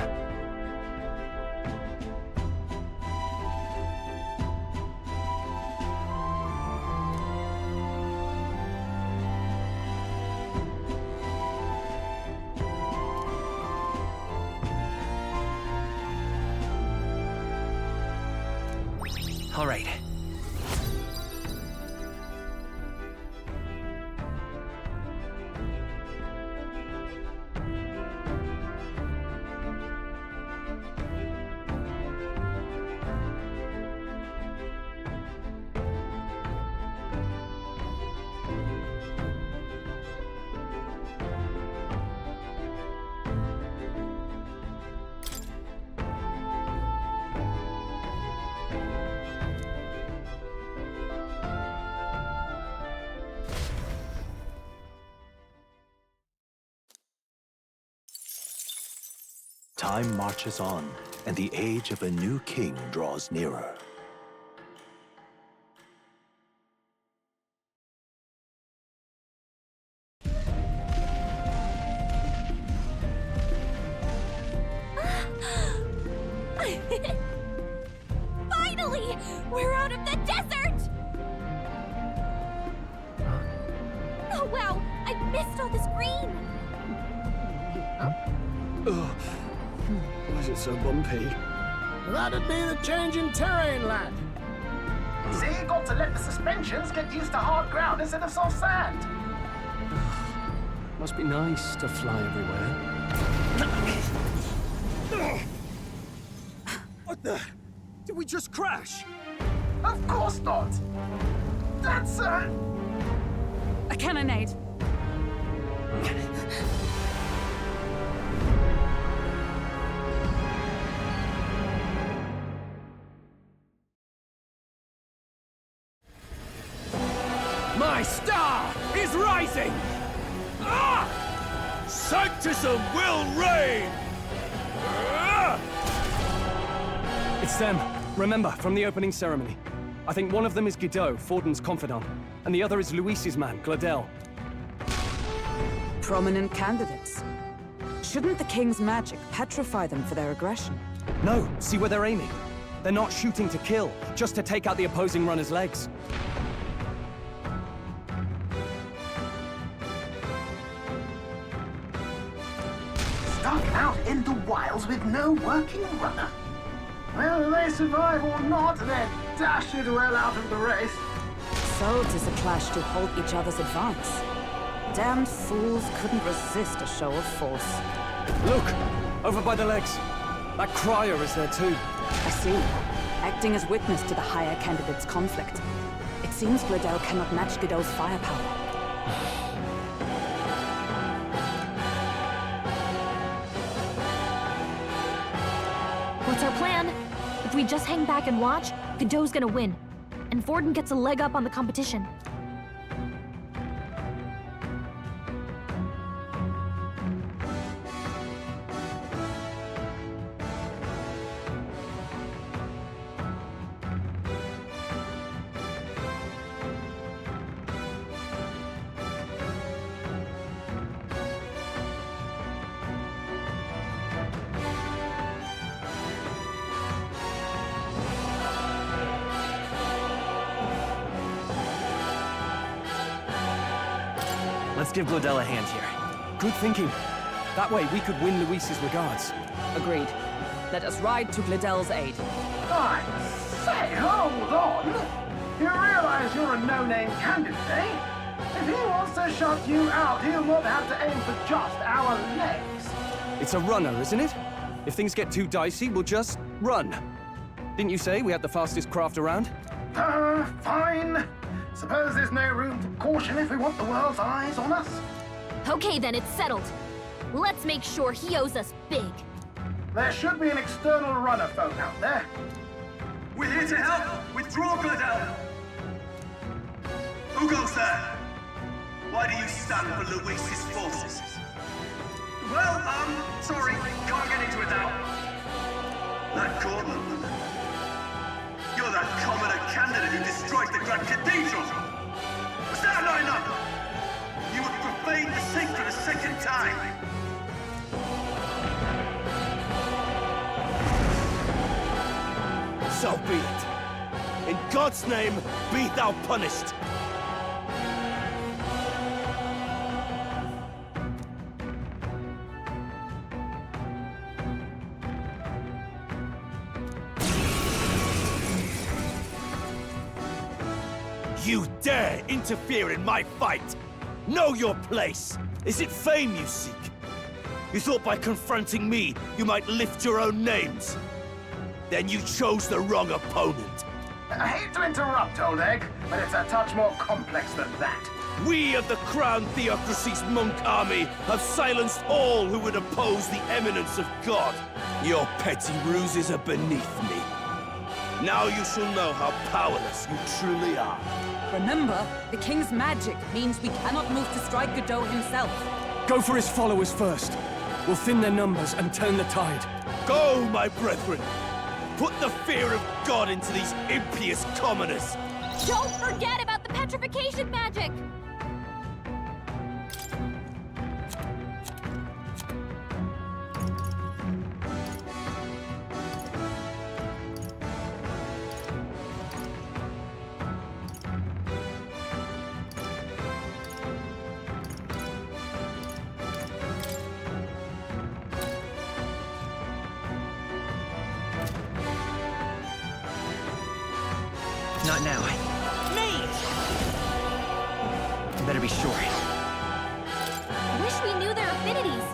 All right. Time marches on, and the age of a new king draws nearer. Finally! We're out of the desert! Oh wow! I missed all this green! Ugh. Why is it so bumpy? That'd be the change in terrain, lad. See, you got to let the suspensions get used to hard ground instead of soft sand. Must be nice to fly everywhere. What the? Did we just crash? Of course not. That's a cannonade. My star is rising! Ah! Sanctism will reign! Ah! It's them. Remember, from the opening ceremony. I think one of them is Guido, Forden's confidant, and the other is Luis's man, Gladel. Prominent candidates. Shouldn't the king's magic petrify them for their aggression? No, see where they're aiming. They're not shooting to kill, just to take out the opposing runner's legs. stuck out in the wilds with no working runner. Whether they survive or not, they're dashed well out of the race. So 'tis a clash to halt each other's advance. Damned fools couldn't resist a show of force. Look! Over by the legs. That crier is there too. I see. Acting as witness to the higher candidate's conflict. It seems Gladel cannot match Guido's firepower. What's our plan? If we just hang back and watch, Guido's gonna win. And Forden gets a leg up on the competition. Let's give Gladel a hand here. Good thinking. That way we could win Luis's regards. Agreed. Let us ride to Gladel's aid. I say, hold on! You realize you're a no-name candidate, eh? If he wants to shut you out, he'll not have to aim for just our legs. It's a runner, isn't it? If things get too dicey, we'll just run. Didn't you say we had the fastest craft around? Fine. Suppose there's no room for caution if we want the world's eyes on us? Okay then, it's settled. Let's make sure he owes us big. There should be an external runner phone out there. We're here to help! Withdraw, Gladel! Who goes there? Why do you stand for Luis's forces? Well, sorry, can't get into it now. That Corbin. You're that commoner candidate who destroyed the Grand Cathedral! Was that not enough? You would profane the sacred a second time! So be it. In God's name, be thou punished! You dare interfere in my fight! Know your place! Is it fame you seek? You thought by confronting me, you might lift your own names? Then you chose the wrong opponent. I hate to interrupt, old egg, but it's a touch more complex than that. We of the Crown Theocracy's monk army have silenced all who would oppose the eminence of God. Your petty ruses are beneath me. Now you shall know how powerless you truly are. Remember, the king's magic means we cannot move to strike Guido himself. Go for his followers first. We'll thin their numbers and turn the tide. Go, my brethren! Put the fear of God into these impious commoners! Don't forget about the petrification magic! Not now. Mate! Better be sure. Wish we knew their affinities.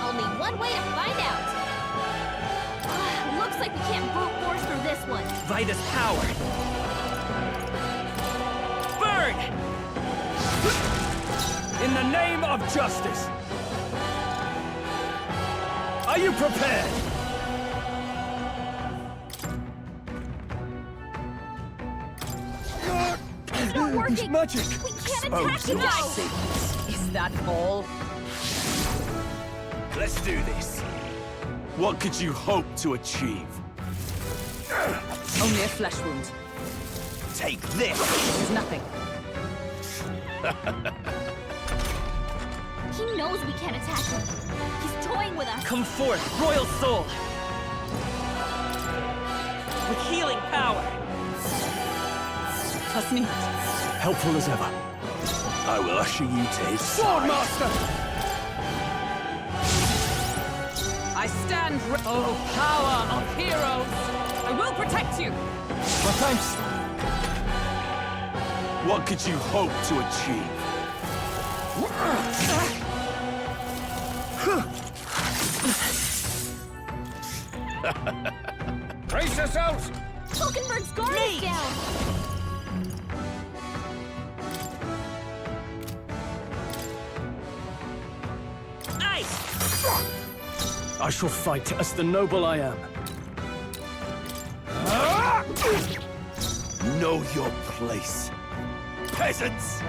Only one way to find out. Looks like we can't brute force through this one. Vida's power. Burn! In the name of justice! Are you prepared? It's not working! It's magic! We can't attack you now! Is that all? Let's do this. What could you hope to achieve? Only a flesh wound. Take this! This is nothing. He knows we can't attack him. He's toying with us. Come forth, royal soul! With healing power! Trust me. Helpful as ever. I will usher you to his Sword side. Master! I stand oh, power of heroes! I will protect you! Well, thanks. What could you hope to achieve? Brace yourselves! Hulkenberg's guard is down! I shall fight as the noble I am. Know your place, peasants!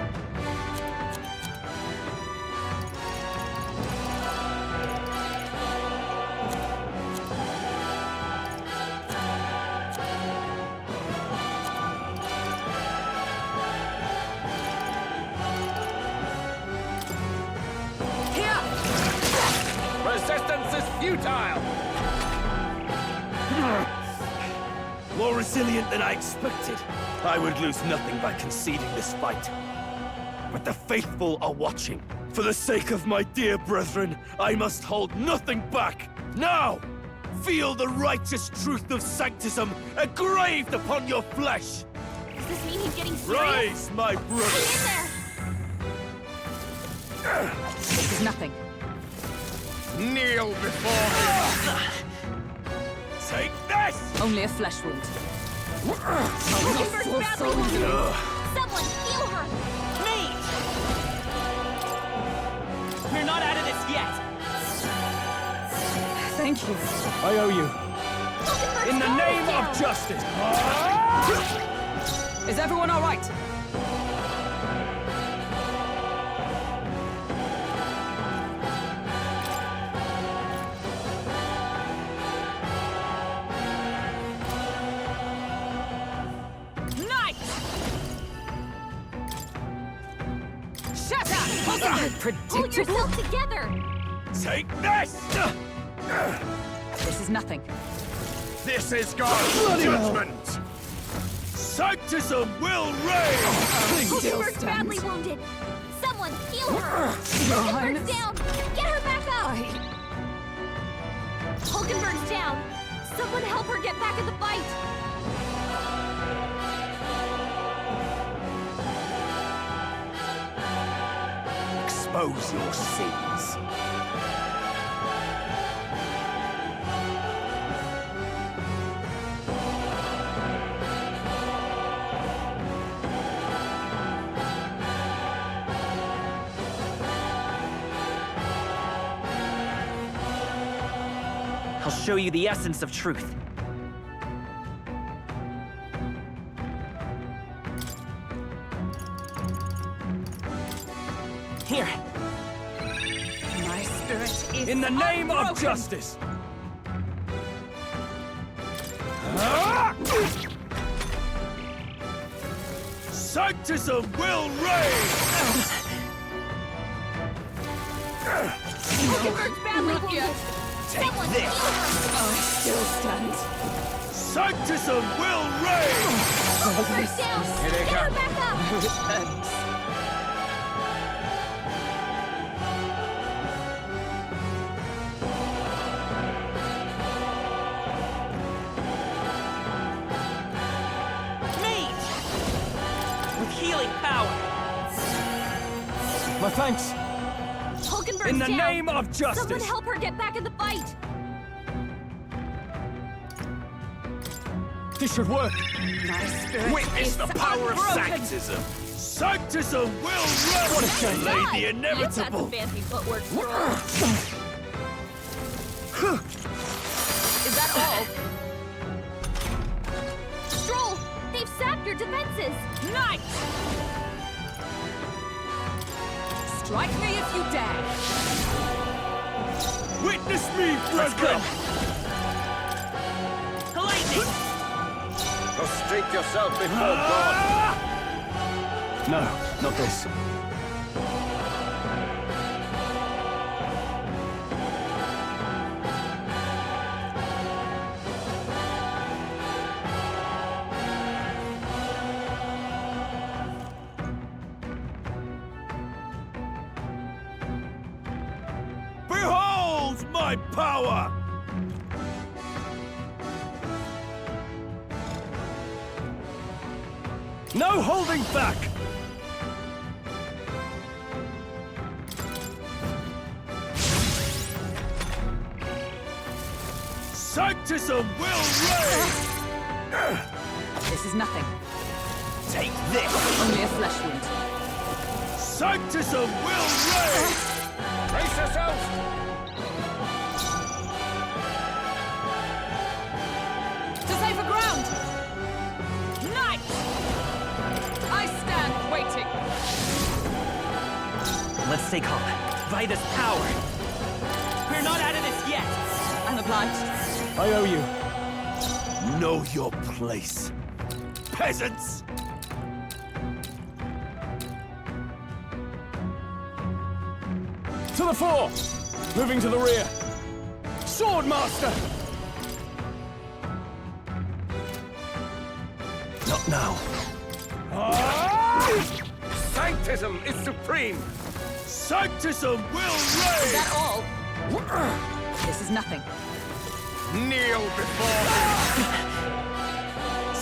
Resistance is futile! More resilient than I expected. I would lose nothing by conceding this fight. But the faithful are watching. For the sake of my dear brethren, I must hold nothing back. Now, feel the righteous truth of sanctism engraved upon your flesh. Does this mean he's getting serious? Rise, my brothers! Hang in there! This is nothing. Kneel before him! Take this! Only a flesh wound. Hulkenberg's badly wounded! Someone heal her! Mate! We're not out of this yet! Thank you. I owe you. Hulkenberg's In the guard is name down. of justice! Is everyone all right? Pull Predictable? yourself together! Take this! This is nothing. This is God's judgment! Sanctism will reign! Hulkenberg's badly wounded! Someone heal her! Hulkenberg's down! Get her back up! Hulkenberg's down! Someone help her get back in the fight! Expose your sins. I'll show you the essence of truth. Here. Nice spirit is In the name of unbroken. justice! Sanctism will reign! Hulkenberg's badly wounded. Someone this. heal her. I still stand. Sanctism will reign! Hulkenberg's down. Here they Get her come. back up. Thanks. With healing power! My thanks! Hulkenberg's In the down. name of justice! Someone help her get back in the fight. This should work! My spirit Witness is the power of unbroken. Sanctism! Sanctism will reign! What a shame! Delayed the You've inevitable! got some fancy footwork, Stroll. Is that all? Stroll, they've sapped your defenses. Knight! Strike me if you dare! Witness me, brethren! Lightning! Prostrate yourself before God! No, not this. Behold my power! No holding back! Sanctism will reign! This is nothing. Take this! Only a flesh wound. Sanctism will reign! Brace yourselves! To safer ground! Knight! I stand waiting. Let's stay calm. By this power! We're not out of this yet! I'm obliged. I owe you. Know your place, peasants! To the fore! Moving to the rear. Swordmaster! Not now. Sanctism is supreme! Sanctism will Is reign! that all? This is nothing. Kneel before me!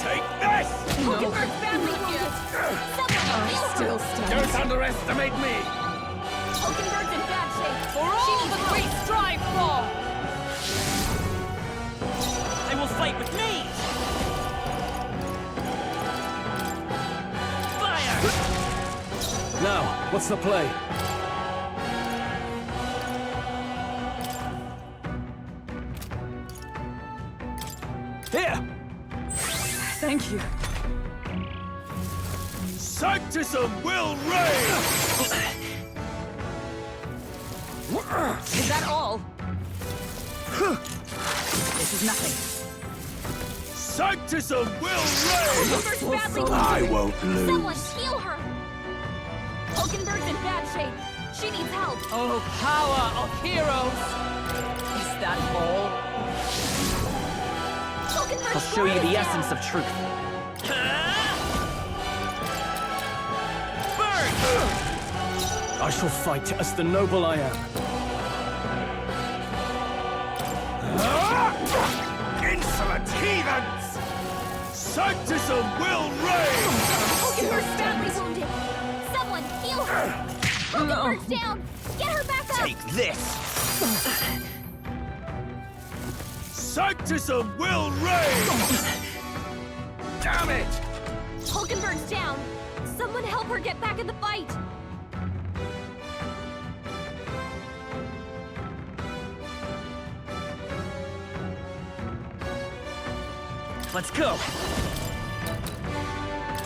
Take this! Hulkenberg's badly wounded. Someone I heal her. still stand. Don't underestimate me! Hulkenberg's in bad shape. For all that we strive for! I will fight with me! Fire! Now, what's the play? Here! Thank you. Sanctism will reign! Is that all? This is nothing. Sanctism will reign! Hulkenberg's badly wounded. I won't Someone lose. heal her. Hulkenberg's in bad shape. She needs help. Oh, power of heroes! Is that all? Hulkenberg's I'll show you sword the is essence down. of truth. I shall fight as the noble I am. Insolent heathens! Sanctism will reign! Hulkenberg's badly wounded. Someone heal her. Hulkenberg's down. Get her back up. Take this! Sanctism will reign! Damn it! Hulkenberg's down. Someone help her get back in the fight. Let's go!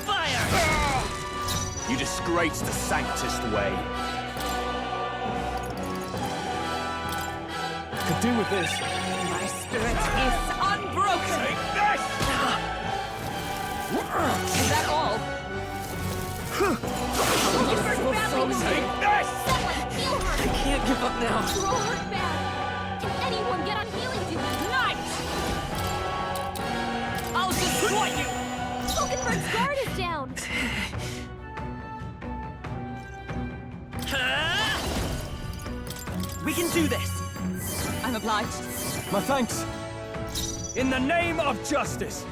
Fire! You disgraced the Sanctist way. could do with this. My spirit is unbroken! Take this! Is that all? You're badly wounded. Take this! Someone heal her. I can't give up now. You're all hurt bad. Can anyone get on healing duty? Knight! I'll destroy you! Vulcanburg's guard is down. We can do this! I'm obliged. My thanks. In the name of justice!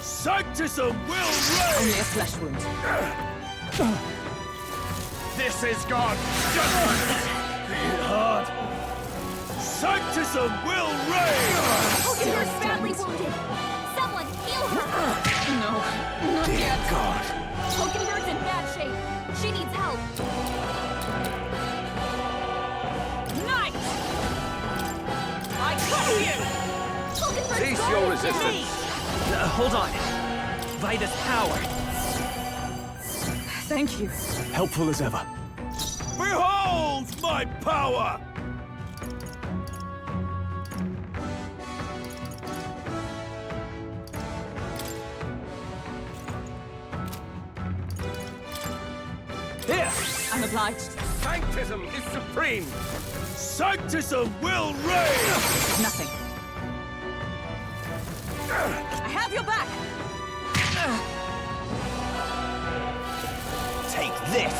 Sanctism will Only reign! a flesh wound. This is God's judgment! Be it hard! Sanctism will reign! Vulcanburg's badly wounded. Someone heal her. No, not yet. God! Vulcanburg's in bad shape. She needs help. Knight! I crush you! Vulcanburg's Cease guard your is resistance. Hold on. Vida's power. Thank you. Helpful as ever. Behold my power! Here! I'm obliged. Sanctism is supreme. Sanctism will reign! Nothing. I have your back! Take this!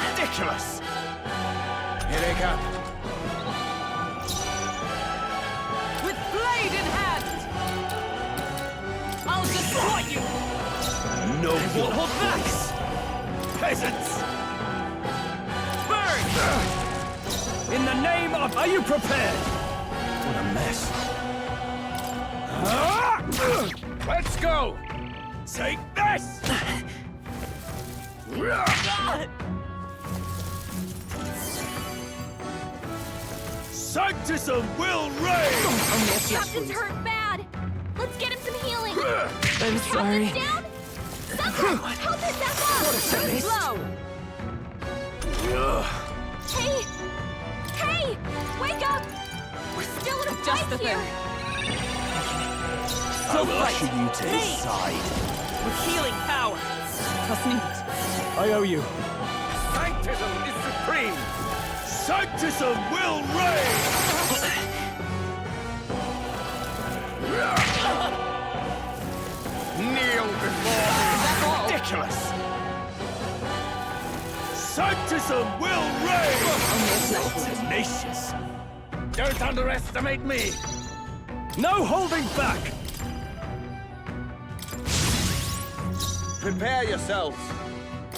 Ridiculous! Here they come. With blade in hand! I'll destroy you! No more Hold back! peasants! Burn! In the name of... Are you prepared? What a mess. Let's go. Take this! Sanctism will reign! Captain's hurt bad. Let's get him some healing. I'm sorry. Captain's down? Someone help his Service. Slow! Hey! Hey! Wake up! We're still in a Just the fight here. So How fight. should you take Me. side? With healing power. Trust me. I owe you. Sanctism is supreme. Sanctism will reign! Kneel before me. Ridiculous! Sanctism will reign! Tenacious! Don't underestimate me. No holding back! Prepare yourselves.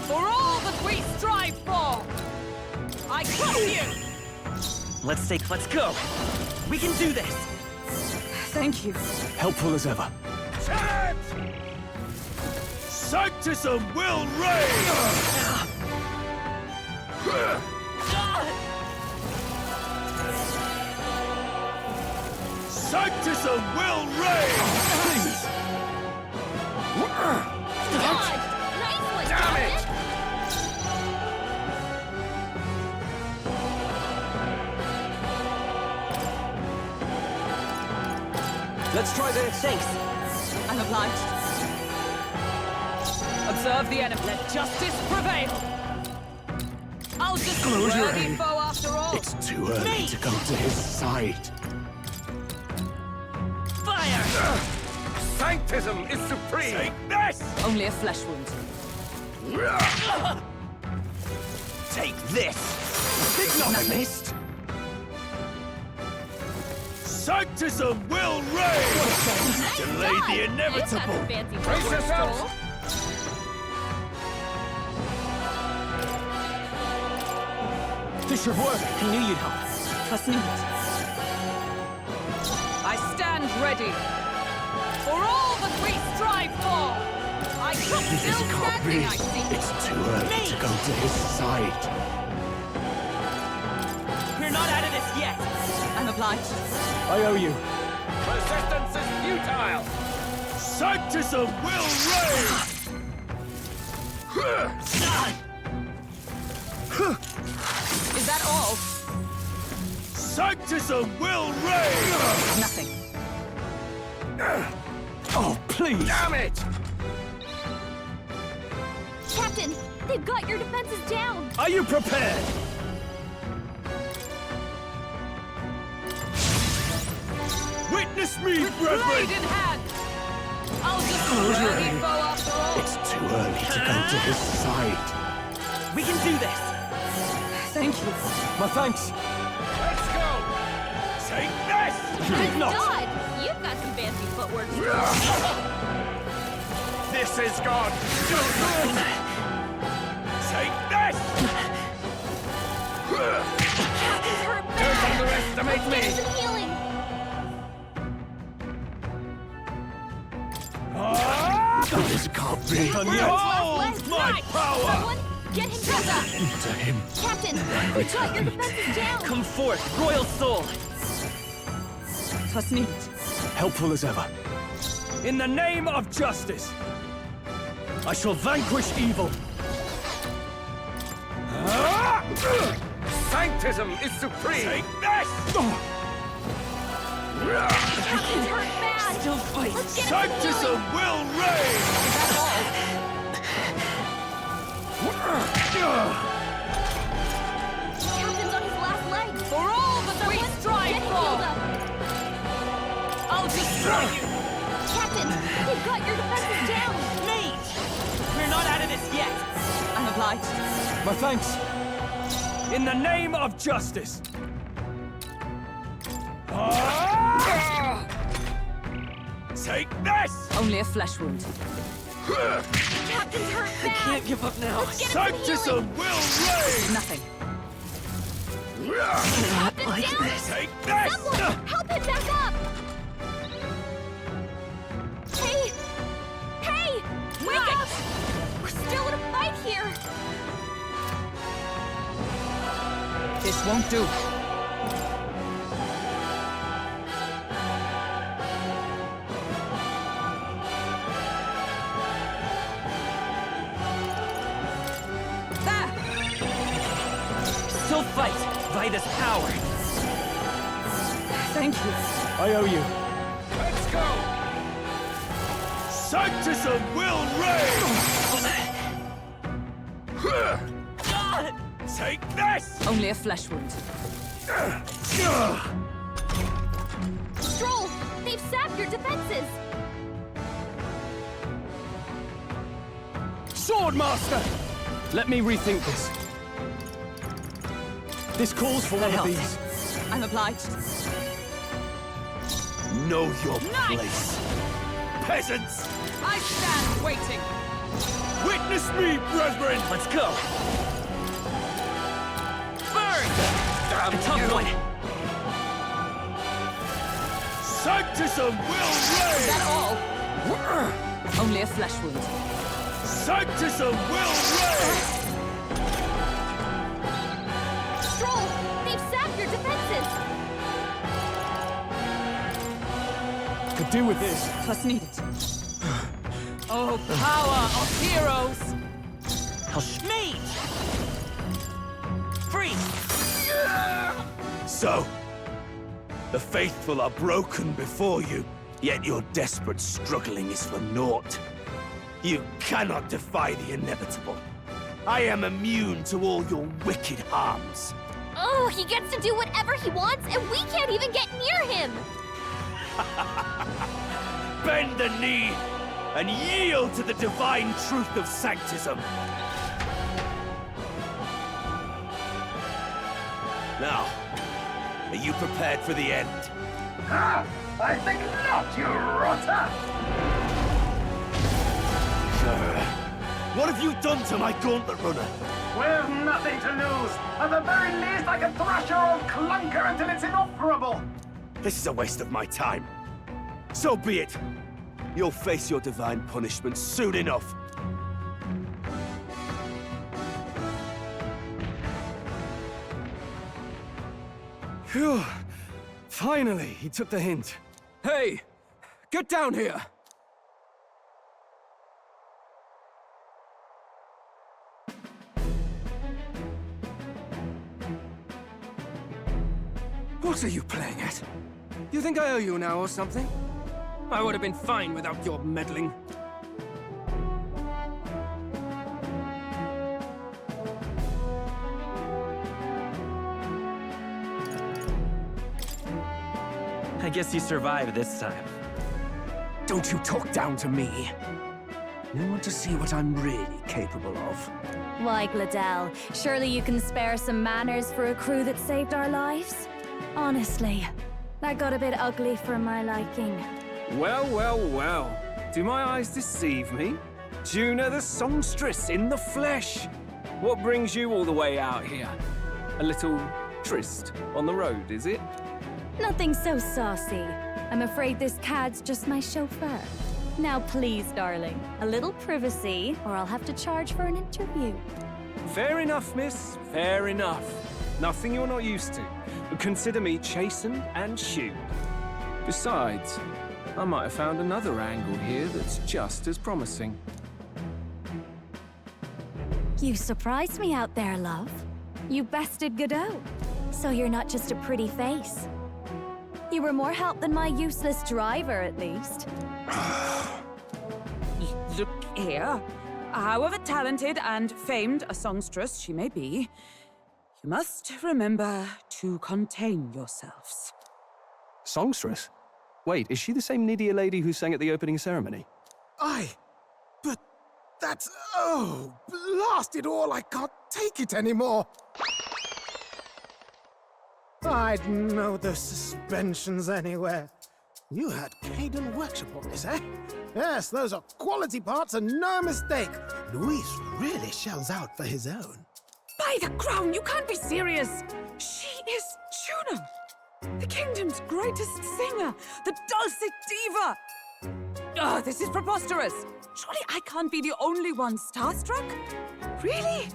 For all that we strive for! I crush you! Let's go! We can do this! Thank you. Helpful as ever. Charge! Sanctism will reign! Sanctism will reign! God! Nice one, Damn it! Captain! Let's try this. Thanks. I'm obliged. Observe the enemy. Let justice prevail! I'll destroy Close your the aim. foe after all! It's too early to go to his side. Fire! Sanctism is supreme. Take this! Only a flesh wound. Take this! It's not missed. Sanctism will reign! Delay the inevitable! Brace yourselves. This should work. I knew you'd help. Trust me. I stand ready. For all that we strive for! I come This still can't be. standing, I see. It's too early to go to his side. We're not out of this yet. I'm obliged. I owe you. Resistance is futile. Sanctism will reign! Is that all? Sanctism will reign! Nothing. Oh, please! Damn it! Captain, they've got your defenses down. Are you prepared? Witness me, With brethren! blade in hand! I'll destroy the foe after all! It's too early to go to his side. We can do this! Thank you. My thanks. Let's go! Take this! Good not. God! You've got some fancy footwork. This is God! Take this! Captain's hurt Don't bad. underestimate Get me! some healing. This can't be. Behold my power! Someone, get him dressed up. To him. Captain, we've got your defenses down. Come forth, royal soul! Twas needed. Helpful as ever. In the name of justice, I shall vanquish evil. Sanctism is supreme! Take this! Captain's hurt bad. Still fight! Let's get him some Sanctism healing. will reign! Captain's on his last leg. For all that we strive Get him for! healed up. I'll destroy you! Captain, they've got your defenses down. Mage! We're not out of this yet! I'm obliged. My thanks. In the name of justice. Take this! Only a flesh wound. Captain's hurt bad. Can't give up now! Let's get him some healing. Sanctism will reign! Nothing. Captain's like down. this. Take this! Someone, help him back up. Hey! Hey! Wake up! We're still in a fight here. This won't do. There! Still fight! By this power! Thank you. I owe you. Let's go! Sanctism will reign! Take this! Only a flesh wound. Stroll, they've sapped your defenses. Swordmaster! Let me rethink this. This calls for one of helps. these. I'm obliged. Know your Nice! place. Peasants! I stand waiting. Witness me, brethren! Let's go! Burn! Damn A tough you! one! Sanctism will reign! That all? Only a flesh wound. Sanctism will reign! Stroll, they've sapped your defenses. Could do with this. Twas needed. Oh, power of heroes! Mage! Free! So, the faithful are broken before you, yet your desperate struggling is for naught. You cannot defy the inevitable. I am immune to all your wicked harms. Oh, he gets to do whatever he wants, and we can't even get near him. Bend the knee and yield to the divine truth of Sanctism. Now, are you prepared for the end? Ah, I think not, you rotter! What have you done to my gauntlet runner? We've nothing to lose. At the very least, I can thrash your old clunker until it's inoperable. This is a waste of my time. So be it. You'll face your divine punishment soon enough. Phew. Finally, he took the hint. Hey! Get down here! What are you playing at? You think I owe you now or something? I would have been fine without your meddling. I guess you survived this time. Don't you talk down to me. You want to see what I'm really capable of? Why, Gladell, surely you can spare some manners for a crew that saved our lives? Honestly, that got a bit ugly for my liking. Well, well, well. Do my eyes deceive me? Juna the songstress in the flesh. What brings you all the way out here? A little tryst on the road, is it? Nothing so saucy. I'm afraid this cad's just my chauffeur. Now please, darling, a little privacy, or I'll have to charge for an interview. Fair enough, miss. Fair enough. Nothing you're not used to. But consider me chastened and shooed. Besides, I might have found another angle here that's just as promising. You surprised me out there, love. You bested Godot. So you're not just a pretty face. You were more help than my useless driver, at least. Look here. However talented and famed a songstress she may be, you must remember to contain yourselves. Songstress? Wait, is she the same Nydia lady who sang at the opening ceremony? Aye, but that's... oh, blast it all, I can't take it anymore. I'd know those suspensions anywhere. You had Caden workshop on this, eh? Yes, those are quality parts and no mistake. Luis really shells out for his own. By the crown, you can't be serious! She is Juna, the kingdom's greatest singer, the dulcet diva! Oh, this is preposterous! Surely I can't be the only one starstruck? Really?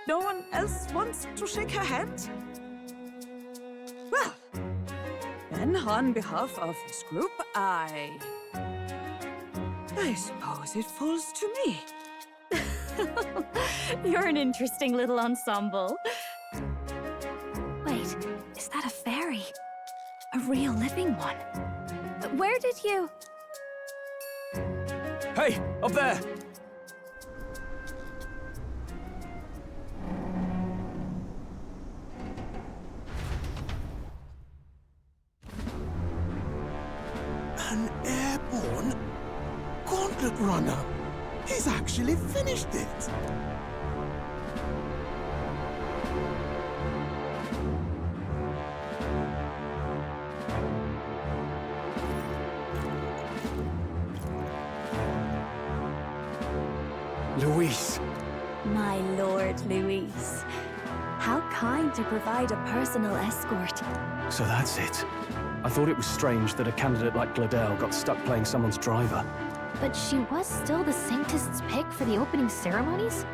No one else wants to shake her hand? Well, then on behalf of this group, I suppose it falls to me. You're an interesting little ensemble. Wait, is that a fairy? A real living one? Where did you... Hey, up there! An airborne gauntlet runner. He's actually finished it. Luis. My lord, Luis. How kind to provide a personal escort. So that's it. I thought it was strange that a candidate like Gladell got stuck playing someone's driver. But she was still the Sanctist's pick for the opening ceremonies?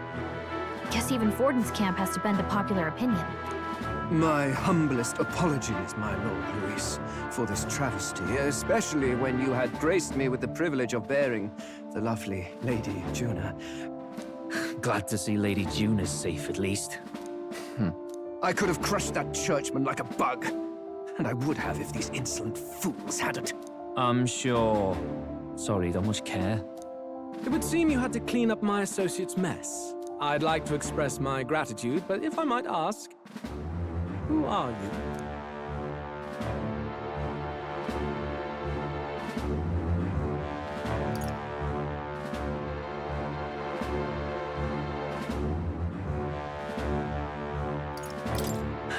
Guess even Forden's camp has to bend to popular opinion. My humblest apologies, my Lord Luis, for this travesty, especially when you had graced me with the privilege of bearing the lovely Lady Juna. Glad to see Lady Juna's safe, at least. I could have crushed that churchman like a bug. And I would have if these insolent fools hadn't. I'm sure. Sorry, don't much care. It would seem you had to clean up my associate's mess. I'd like to express my gratitude, but if I might ask, who are you?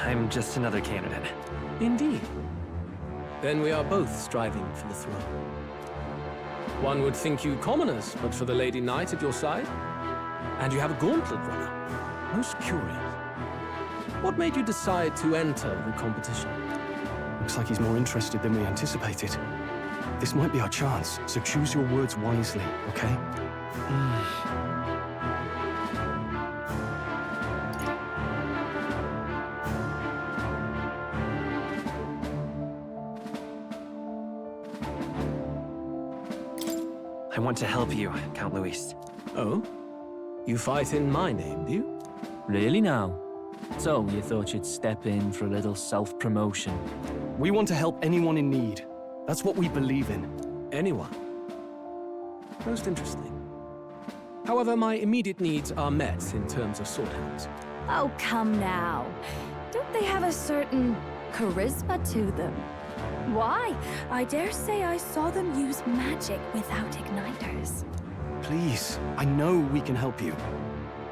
I'm just another candidate. Indeed. Then we are both striving for the throne. One would think you commoners, but for the Lady Knight at your side. And you have a gauntlet runner. Most curious. What made you decide to enter the competition? Looks like he's more interested than we anticipated. This might be our chance, so choose your words wisely, okay? I want to help you, Count Luis. Oh? You fight in my name, do you? Really now? So, you thought you'd step in for a little self-promotion? We want to help anyone in need. That's what we believe in. Anyone? Most interesting. However, my immediate needs are met in terms of sword hands. Oh, come now. Don't they have a certain charisma to them? Why? I dare say I saw them use magic without igniters. Please, I know we can help you.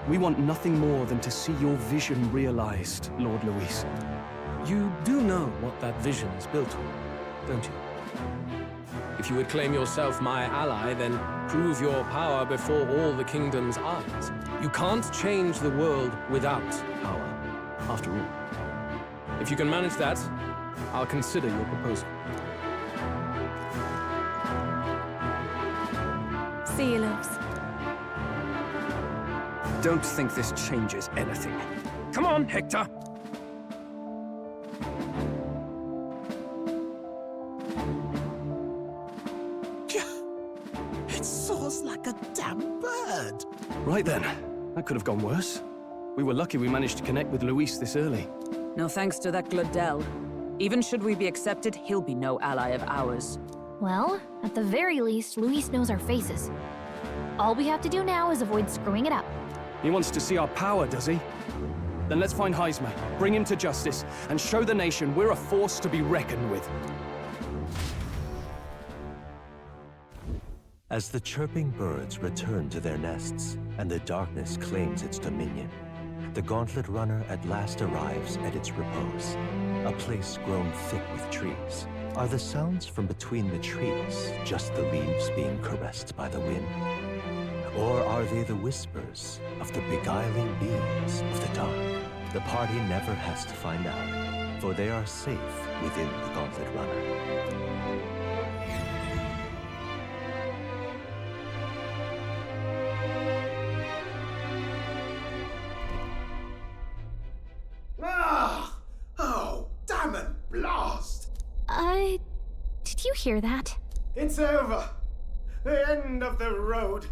We want nothing more than to see your vision realized, Lord Luis. You do know what that vision is built on, don't you? If you would claim yourself my ally, then prove your power before all the kingdom's eyes. You can't change the world without power, after all. If you can manage that, I'll consider your proposal. See you, loves. Don't think this changes anything. Come on, Hector! It soars like a damn bird. Right then. That could have gone worse. We were lucky we managed to connect with Luis this early. No thanks to that Glodell. Even should we be accepted, he'll be no ally of ours. Well, at the very least, Luis knows our faces. All we have to do now is avoid screwing it up. He wants to see our power, does he? Then let's find Heisman, bring him to justice, and show the nation we're a force to be reckoned with. As the chirping birds return to their nests and the darkness claims its dominion, the Gauntlet Runner at last arrives at its repose, a place grown thick with trees. Are the sounds from between the trees just the leaves being caressed by the wind? Or are they the whispers of the beguiling beings of the dark? The party never has to find out, for they are safe within the Gauntlet Runner. Oh, damn it, blast! Did you hear that? It's over. The end of the road.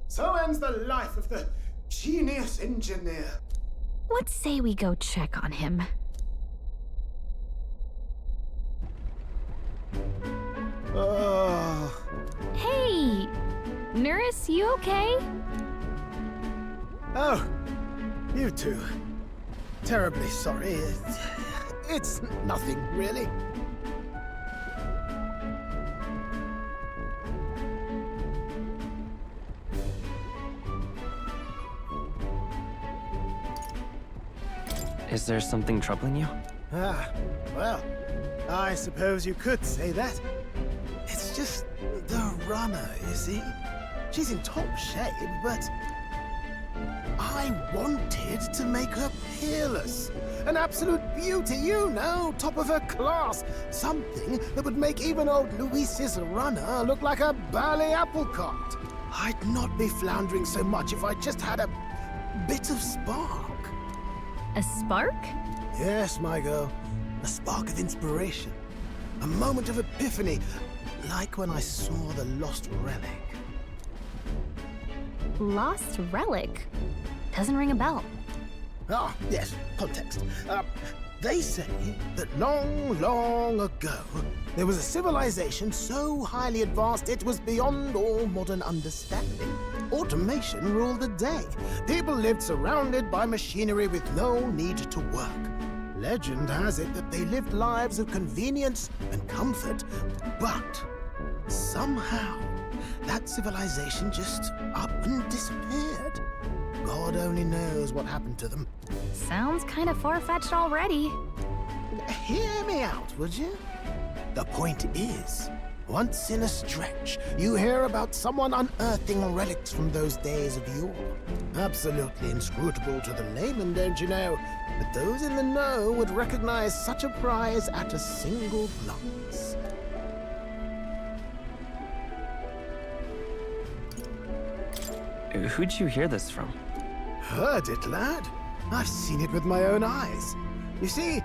So ends the life of the genius engineer. Let's say we go check on him. Oh. Hey! Nurse, you okay? Oh, you two. Terribly sorry. It's nothing, really. Is there something troubling you? Ah, well, I suppose you could say that. It's just the runner, you see? She's in top shape, but I wanted to make her peerless. An absolute beauty, you know, top of her class. Something that would make even old Luis's runner look like a bally apple cart. I'd not be floundering so much if I just had a bit of spark. A spark? Yes, my girl. A spark of inspiration. A moment of epiphany, like when I saw the lost relic. Lost relic? Doesn't ring a bell. Ah, yes, context. They say that long, long ago, there was a civilization so highly advanced it was beyond all modern understanding. Automation ruled the day. People lived surrounded by machinery with no need to work. Legend has it that they lived lives of convenience and comfort, but somehow that civilization just up and disappeared. God only knows what happened to them. Sounds kind of far-fetched already. Hear me out, would you? The point is, once in a stretch, you hear about someone unearthing relics from those days of yore. Absolutely inscrutable to the layman, don't you know? But those in the know would recognize such a prize at a single glance. Who'd you hear this from? Heard it, lad. I've seen it with my own eyes. You see,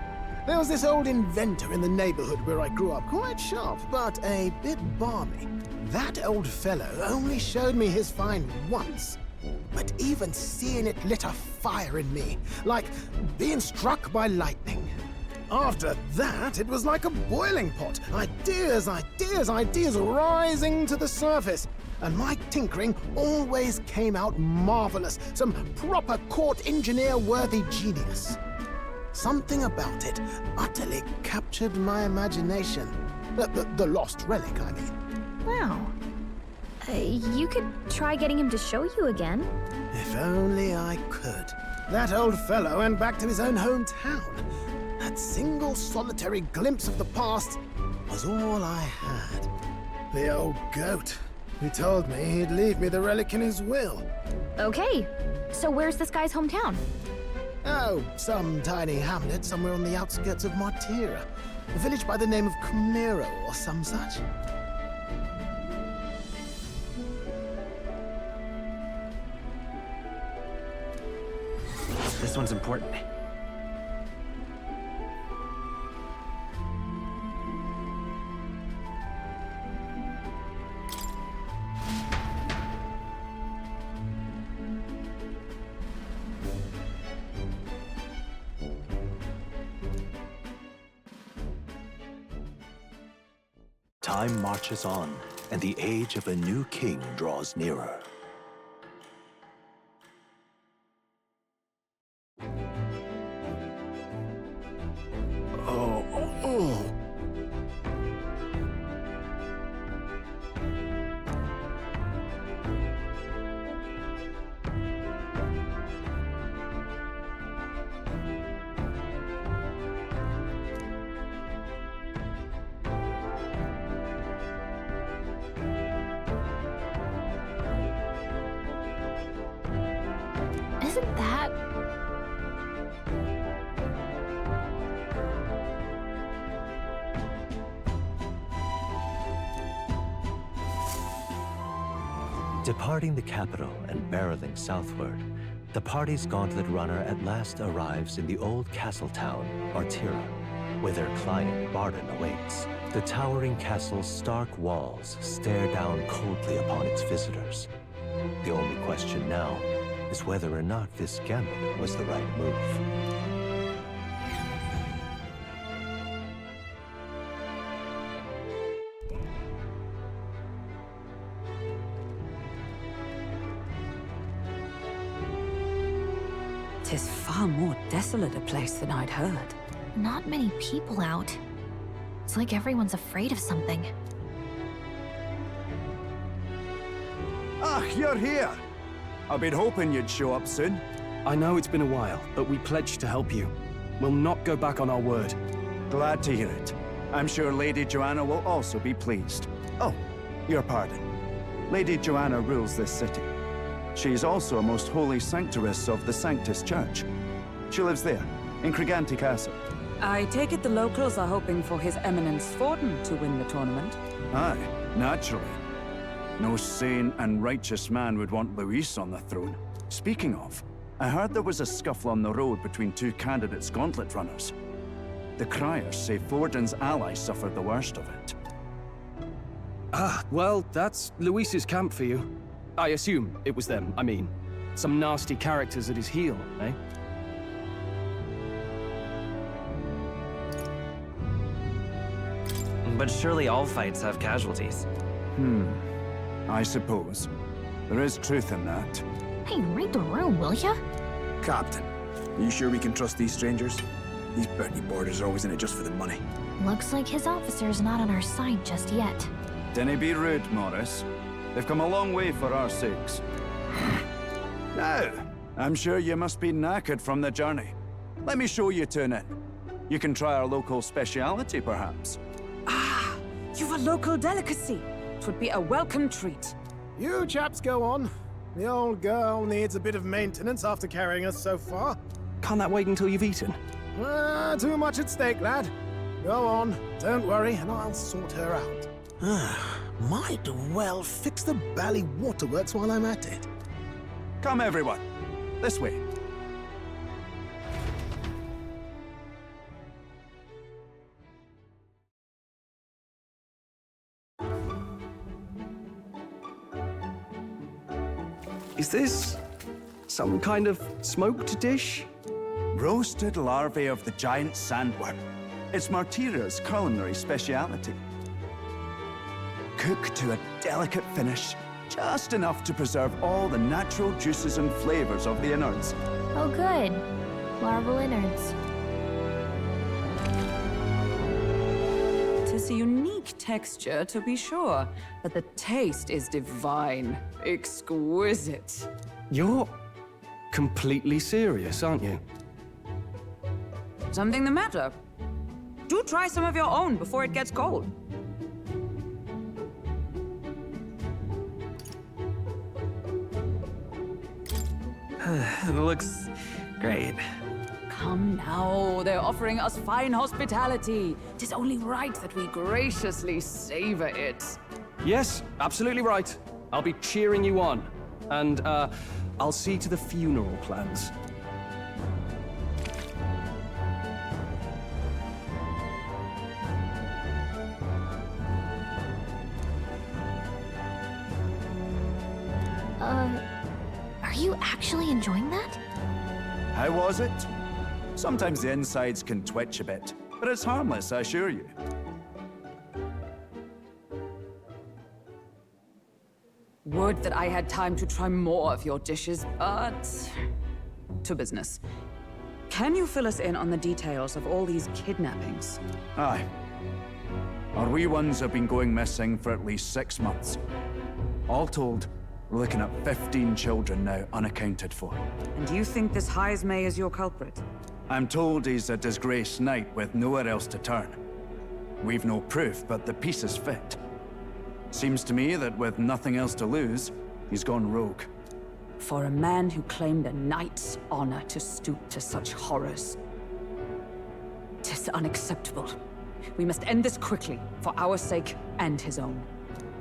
there was this old inventor in the neighborhood where I grew up, quite sharp, but a bit balmy. That old fellow only showed me his find once, But even seeing it lit a fire in me, like being struck by lightning. After that, it was like a boiling pot. Ideas, ideas, ideas rising to the surface. And my tinkering always came out marvelous. Some proper court engineer-worthy genius. Something about it utterly captured my imagination. The lost relic, I mean. Wow. You could try getting him to show you again. If only I could. That old fellow went back to his own hometown. That single solitary glimpse of the past was all I had. The old goat, who told me he'd leave me the relic in his will. Okay, so where's this guy's hometown? Oh, some tiny hamlet somewhere on the outskirts of Martira. A village by the name of Chimero or some such. This one's important. Time marches on, and the age of a new king draws nearer. Isn't that... Departing the capital and barreling southward, the party's gauntlet runner at last arrives in the old castle town, Martira, where their client, Barden, awaits. The towering castle's stark walls stare down coldly upon its visitors. The only question now is whether or not this gambit was the right move. Tis far more desolate a place than I'd heard. Not many people out. It's like everyone's afraid of something. Ah, you're here! I've been hoping you'd show up soon. I know it's been a while, but we pledged to help you. We'll not go back on our word. Glad to hear it. I'm sure Lady Joanna will also be pleased. Oh, your pardon. Lady Joanna rules this city. She's also a most holy sanctoress of the Sanctus Church. She lives there, in Criganti Castle. I take it the locals are hoping for His Eminence Forden to win the tournament. Aye, naturally. No sane and righteous man would want Luis on the throne. Speaking of, I heard there was a scuffle on the road between two candidates gauntlet runners. The criers say Forden's ally suffered the worst of it. Ah, well, that's Luis's camp for you. I assume it was them, I mean. Some nasty characters at his heel, eh? But surely all fights have casualties. I suppose. There is truth in that. Hey, read the room, will ya? Captain, are you sure we can trust these strangers? These bounty boarders are always in it just for the money. Looks like his officer's not on our side just yet. Dinna be rude, Morris. They've come a long way for our sakes. Now, I'm sure you must be knackered from the journey. Let me show you to an inn. You can try our local speciality, perhaps. Ah, you've a local delicacy. It would be a welcome treat. You chaps go on. The old girl needs a bit of maintenance after carrying us so far. Can't that wait until you've eaten? Too much at stake, lad. Go on, don't worry, and I'll sort her out. Might well fix the bally waterworks while I'm at it. Come, everyone. This way. Is this some kind of smoked dish? Roasted larvae of the giant sandworm. It's Martira's culinary speciality. Cooked to a delicate finish, just enough to preserve all the natural juices and flavors of the innards. Oh, good. Larval innards. Tis a unique texture, to be sure, but the taste is divine. Exquisite. You're completely serious, aren't you? Something the matter? Do try some of your own before it gets cold. It looks great. Come now, they're offering us fine hospitality. 'Tis only right that we graciously savor it. Yes, absolutely right. I'll be cheering you on. And, I'll see to the funeral plans. Are you actually enjoying that? How was it? Sometimes the insides can twitch a bit, but it's harmless, I assure you. Would that I had time to try more of your dishes, but... to business. Can you fill us in on the details of all these kidnappings? Aye. Our wee ones have been going missing for at least 6 months. All told, we're looking at 15 children now unaccounted for. And you think this Hmmmmm is your culprit? I'm told he's a disgraced knight with nowhere else to turn. We've no proof, but the pieces fit. Seems to me that with nothing else to lose, he's gone rogue. For a man who claimed a knight's honor to stoop to such horrors. 'Tis unacceptable. We must end this quickly, for our sake and his own.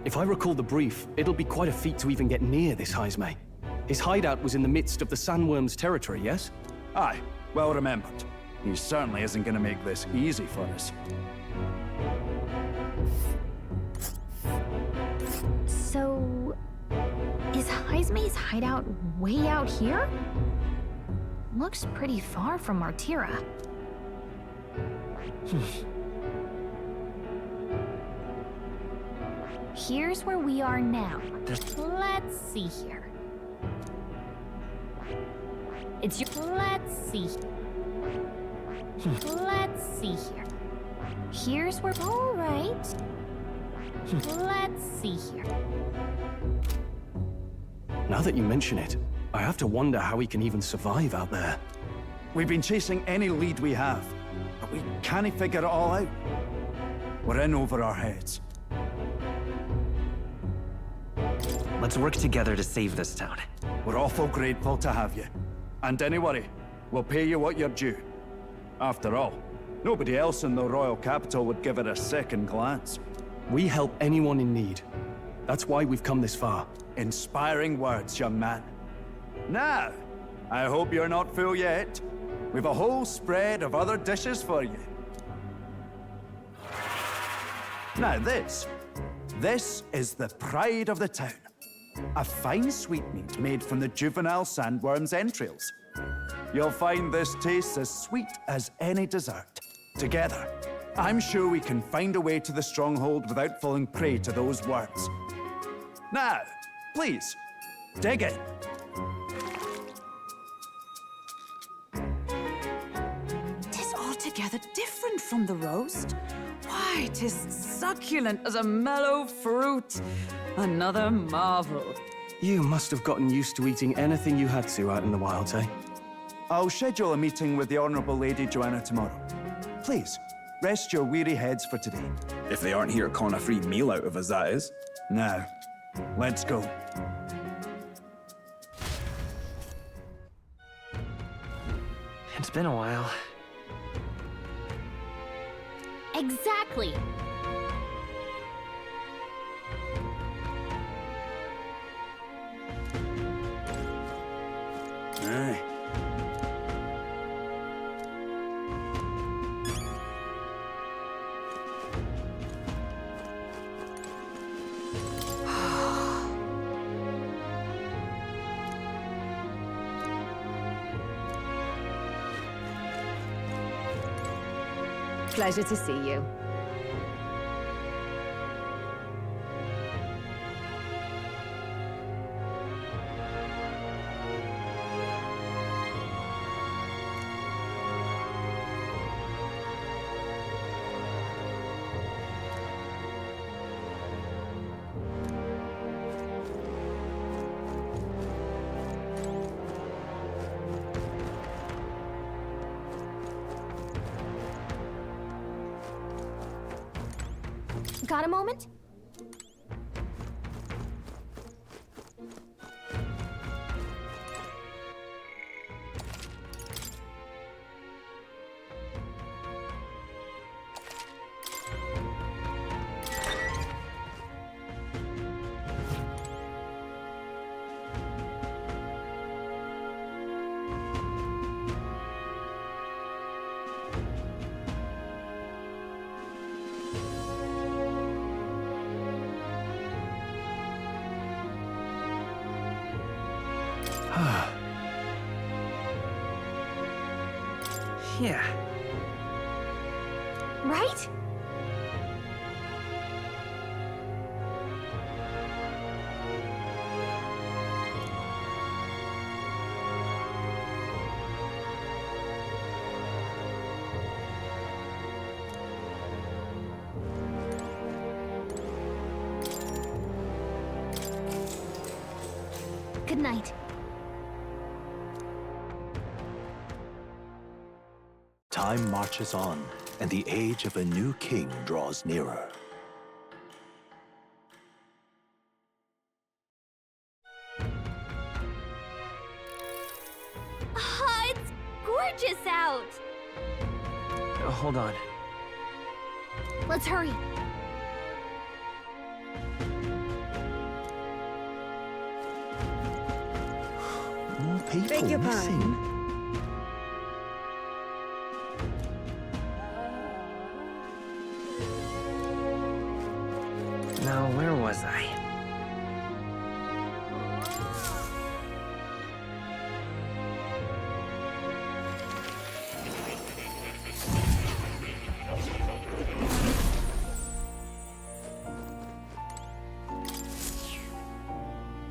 If I recall the brief, it'll be quite a feat to even get near this Hmmmmm. His hideout was in the midst of the sandworm's territory, yes? Aye, well remembered. He certainly isn't going to make this easy for us. So... is Hmmm's hideout way out here? Looks pretty far from Martira. Here's where we are now. Let's see here. It's your... let's see. Let's see here. Here's where... all right. Let's see here. Now that you mention it, I have to wonder how he can even survive out there. We've been chasing any lead we have, but we can't figure it all out. We're in over our heads. Let's work together to save this town. We're awful grateful to have you. And don't worry, we'll pay you what you're due. After all, nobody else in the royal capital would give it a second glance. We help anyone in need. That's why we've come this far. Inspiring words, young man. Now, I hope you're not full yet. We've a whole spread of other dishes for you. Now this is the pride of the town. A fine sweetmeat made from the juvenile sandworm's entrails. You'll find this tastes as sweet as any dessert. Together, I'm sure we can find a way to the stronghold without falling prey to those worms. Now, please, dig in. Tis altogether different from the roast. Why, 'tis succulent as a mellow fruit. Another marvel. You must have gotten used to eating anything you had to out in the wilds, eh? I'll schedule a meeting with the Honourable Lady Joanna tomorrow. Please, rest your weary heads for today. If they aren't here calling a free meal out of us, that is. Now, let's go. It's been a while. Exactly. Aye. Pleasure to see you. Got a moment? Yeah. Right? Good night. Time marches on, and the age of a new king draws nearer. It's gorgeous out! Hold on. Let's hurry. More people Beg your missing. pardon? Now, where was I?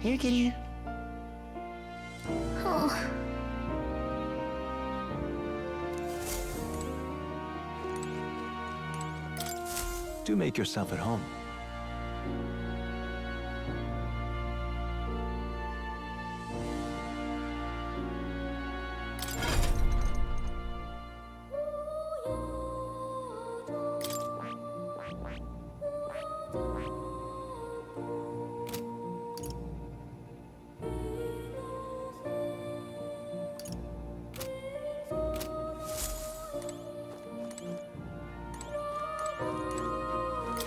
Here, kitty. Oh. Do make yourself at home.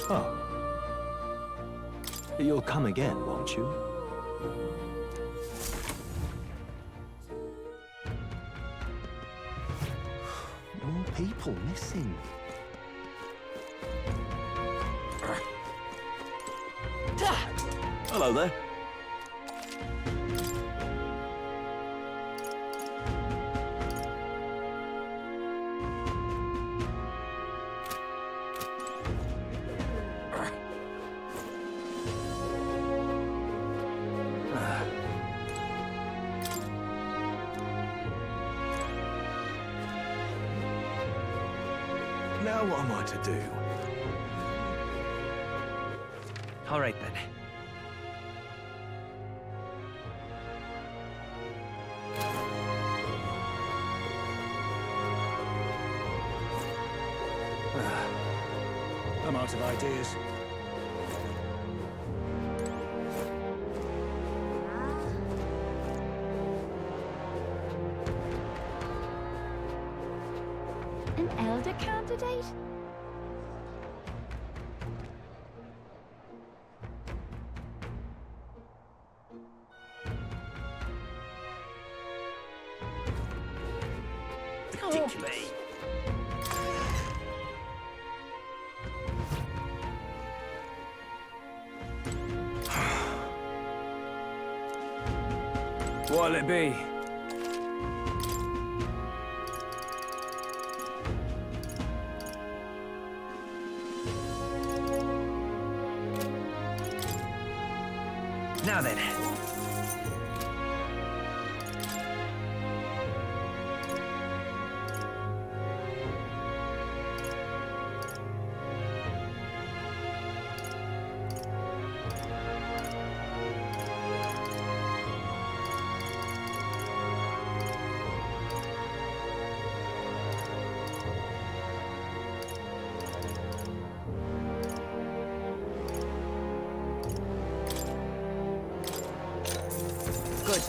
Oh. You'll come again, won't you? More people missing. Hello there. Now what am I to do? All right, then. I'm out of ideas. An elder candidate? Ridiculous. What'll it be? Now then. Good.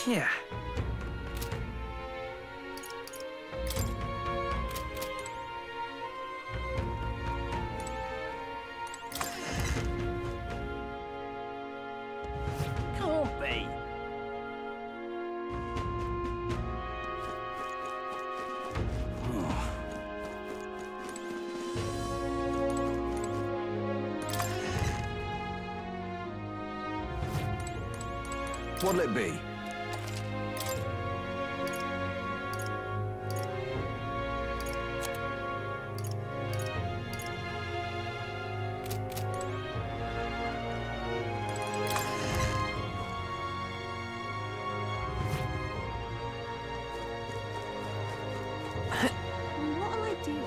Yeah. Can't be. What'll it be? What'll I do here?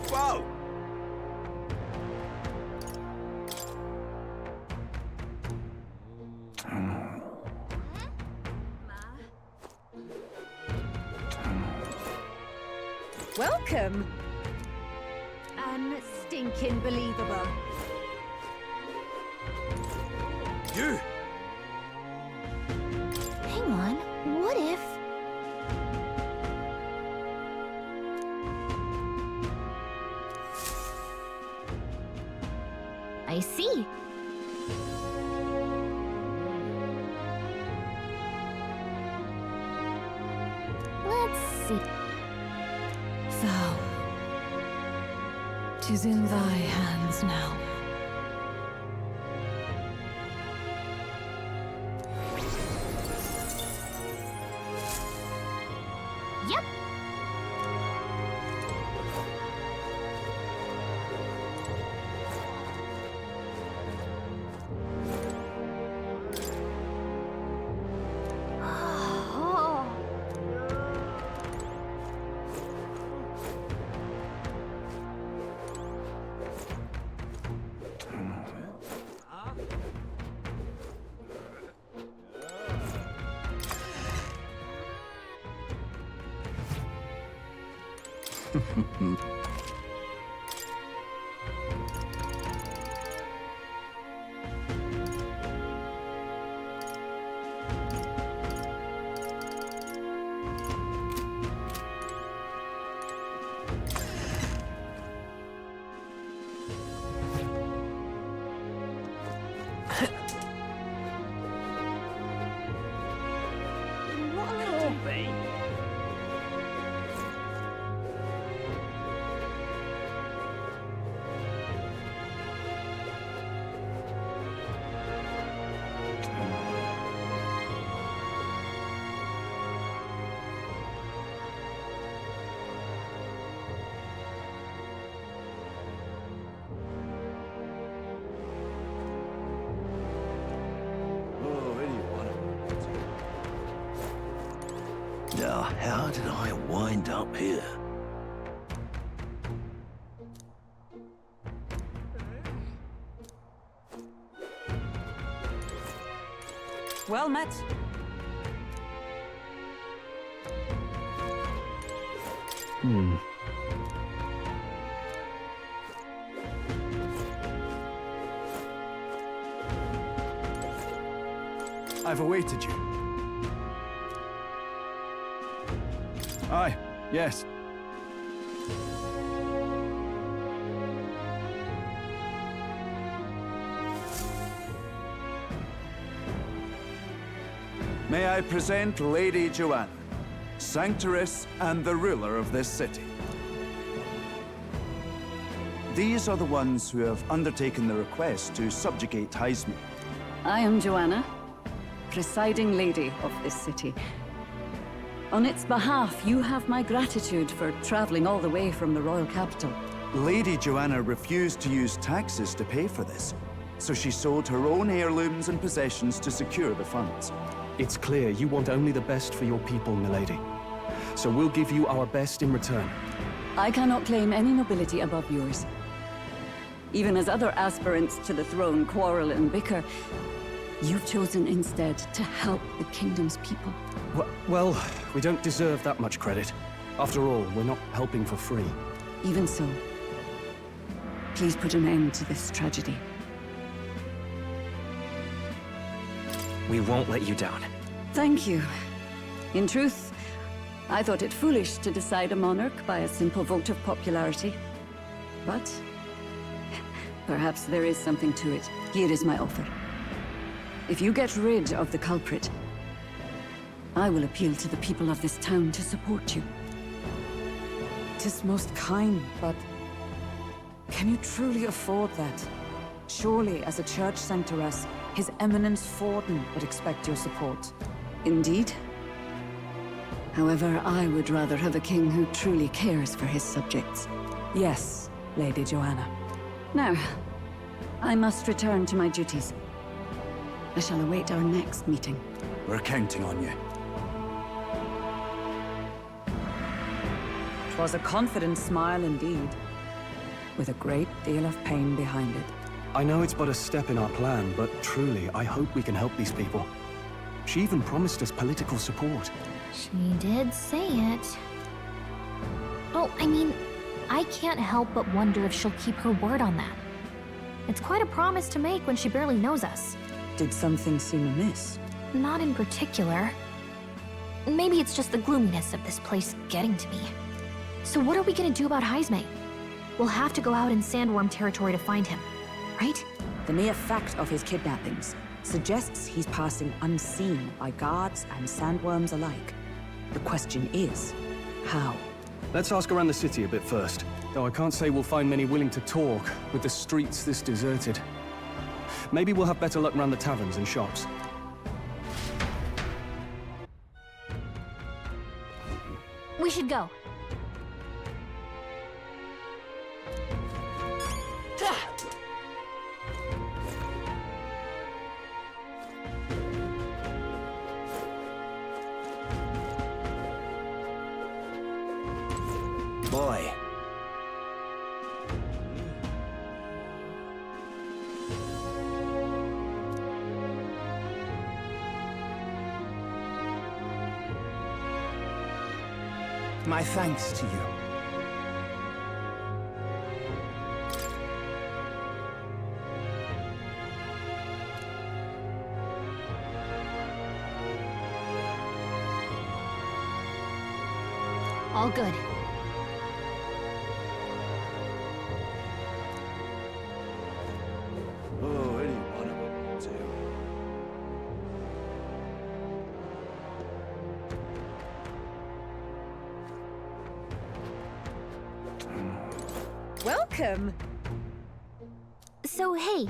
Whoa! Welcome. Unstinking believable. You! Hang on, what if... I see. Let's see. Thou. 'Tis in thy hands now. Yep. Oh. What'll I do? Now, how did I wind up here? Well met. I've awaited you. Aye, yes. May I present Lady Joanna, Sanctoress and the ruler of this city. These are the ones who have undertaken the request to subjugate Hmmmmm. I am Joanna, presiding lady of this city. On its behalf, you have my gratitude for traveling all the way from the royal capital. Lady Joanna refused to use taxes to pay for this, so she sold her own heirlooms and possessions to secure the funds. It's clear you want only the best for your people, milady. So we'll give you our best in return. I cannot claim any nobility above yours. Even as other aspirants to the throne quarrel and bicker, you've chosen instead to help the kingdom's people. Well, we don't deserve that much credit. After all, we're not helping for free. Even so, please put an end to this tragedy. We won't let you down. Thank you. In truth, I thought it foolish to decide a monarch by a simple vote of popularity. But perhaps there is something to it. Here is my offer. If you get rid of the culprit, I will appeal to the people of this town to support you. 'Tis most kind, but can you truly afford that? Surely, as a church centauress, His Eminence Forden would expect your support. Indeed. However, I would rather have a king who truly cares for his subjects. Yes, Lady Joanna. Now, I must return to my duties. I shall await our next meeting. We're counting on you. 'Twas a confident smile indeed, with a great deal of pain behind it. I know it's but a step in our plan, but truly, I hope we can help these people. She even promised us political support. She did say it. Oh, I mean, I can't help but wonder if she'll keep her word on that. It's quite a promise to make when she barely knows us. Did something seem amiss? Not in particular. Maybe it's just the gloominess of this place getting to me. So what are we gonna do about Hmmmmm? We'll have to go out in Sandworm territory to find him, right? The mere fact of his kidnappings suggests he's passing unseen by guards and sandworms alike. The question is, how? Let's ask around the city a bit first. Though I can't say we'll find many willing to talk with the streets this deserted. Maybe we'll have better luck around the taverns and shops. We should go. Boy. My thanks to you. All good. Oh, any one of them will do. Welcome! So, hey.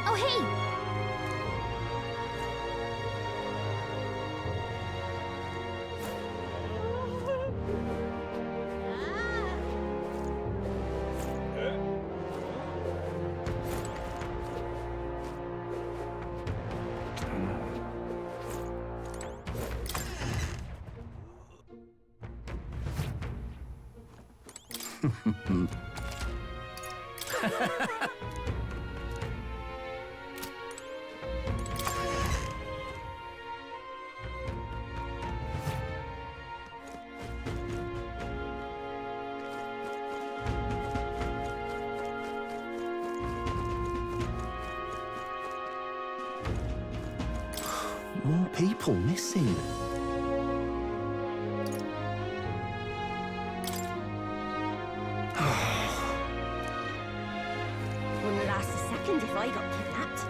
Oh, hey! More people missing. Wouldn't last a second if I got kidnapped.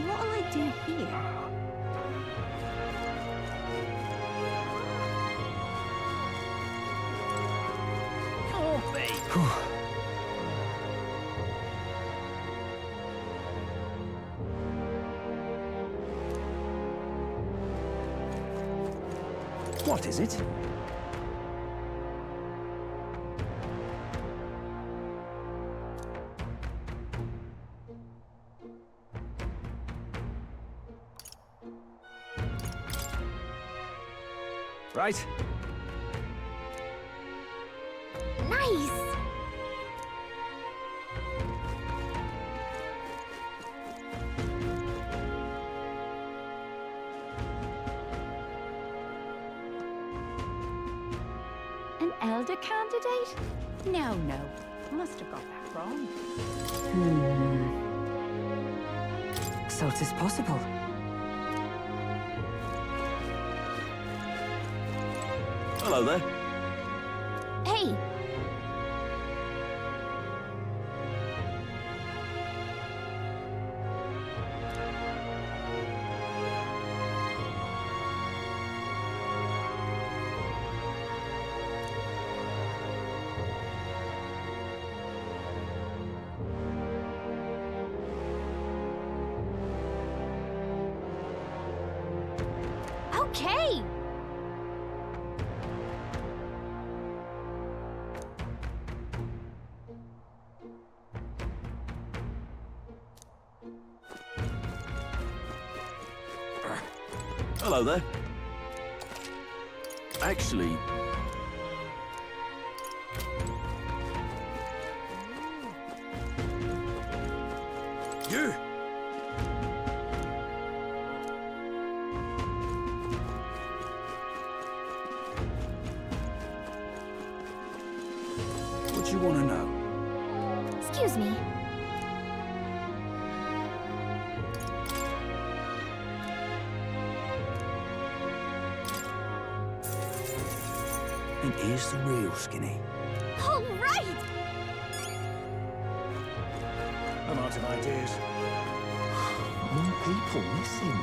What'll I do here? Can't be. What is it? Right. Nice! An elder candidate? No. Must have got that wrong. So it is possible. Hello there. Hey! Okay! Hello there. Actually... You! What you want to know? Excuse me. And here's the real skinny. All right! I'm out of ideas. More people missing.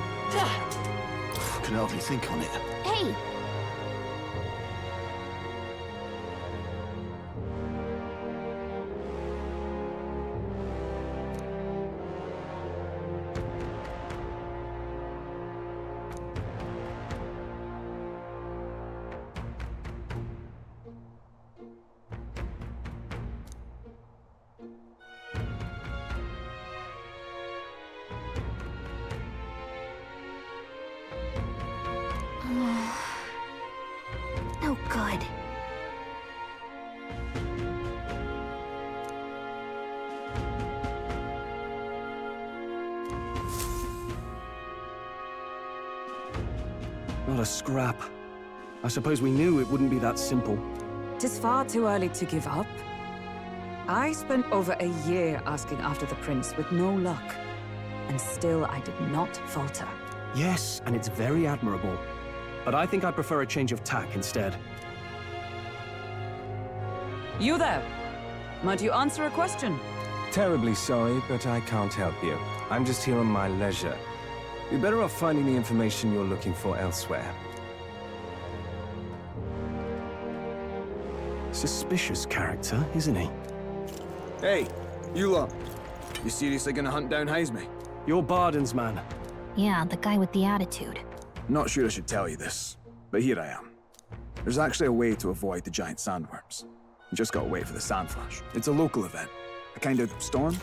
Can hardly think on it. Hey! No good. Not a scrap. I suppose we knew it wouldn't be that simple. Tis far too early to give up. I spent over a year asking after the prince with no luck. And still I did not falter. Yes, and it's very admirable. But I think I'd prefer a change of tack instead. You there! Might you answer a question? Terribly sorry, but I can't help you. I'm just here on my leisure. You're better off finding the information you're looking for elsewhere. Suspicious character, isn't he? Hey, you lot. You seriously gonna hunt down Heisme? You're Barden's man. Yeah, the guy with the attitude. Not sure I should tell you this, but here I am. There's actually a way to avoid the giant sandworms. You just gotta wait for the sand flash. It's a local event. A kind of storm.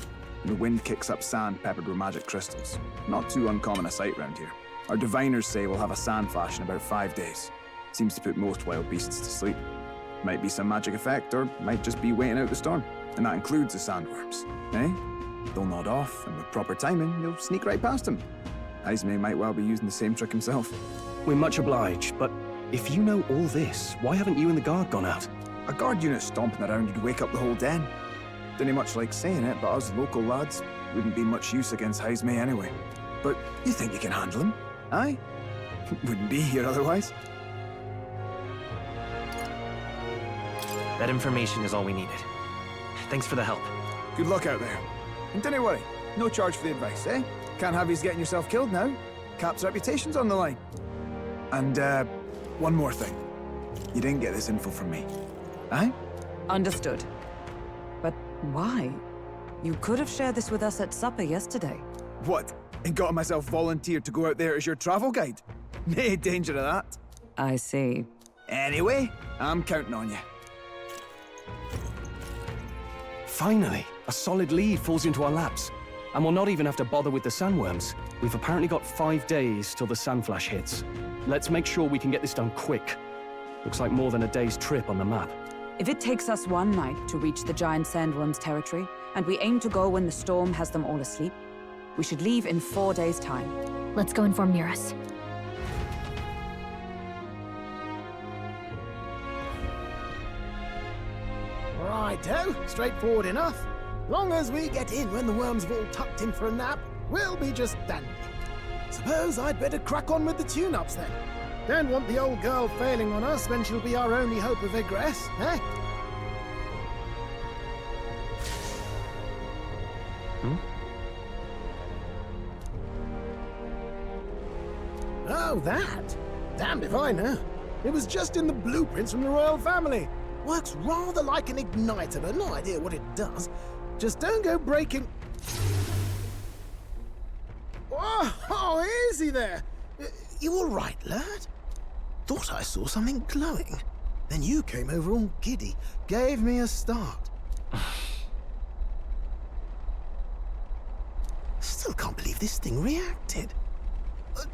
And the wind kicks up sand peppered with magic crystals. Not too uncommon a sight round here. Our diviners say we'll have a sand flash in about 5 days. Seems to put most wild beasts to sleep. Might be some magic effect, or might just be waiting out the storm. And that includes the sandworms, eh? They'll nod off, and with proper timing, you'll sneak right past them. Heisme might well be using the same trick himself. We're much obliged, but if you know all this, why haven't you and the guard gone out? A guard unit stomping around would wake up the whole den. Didn't much like saying it, but us local lads wouldn't be much use against Heisme anyway. But you think you can handle him? Aye? Wouldn't be here otherwise. That information is all we needed. Thanks for the help. Good luck out there. And don't worry, no charge for the advice, eh? Can't have you getting yourself killed now. Cap's reputation's on the line. And, one more thing. You didn't get this info from me. Aye? Understood. But why? You could have shared this with us at supper yesterday. What? And got myself volunteered to go out there as your travel guide? No danger of that. I see. Anyway, I'm counting on you. Finally, a solid lead falls into our laps. And we'll not even have to bother with the sandworms. We've apparently got 5 days till the sandflash hits. Let's make sure we can get this done quick. Looks like more than a day's trip on the map. If it takes us one night to reach the giant sandworms' territory, and we aim to go when the storm has them all asleep, we should leave in 4 days' time. Let's go inform Nearest. Righto, straightforward enough. Long as we get in when the worms have all tucked in for a nap, we'll be just dandy. Suppose I'd better crack on with the tune-ups then. Don't want the old girl failing on us when she'll be our only hope of egress, eh? Oh, that? Damned if I know. It was just in the blueprints from the royal family. Works rather like an igniter, but no idea what it does. Just don't go breaking... Oh, easy there. You all right, lad? Thought I saw something glowing. Then you came over all giddy, gave me a start. Still can't believe this thing reacted.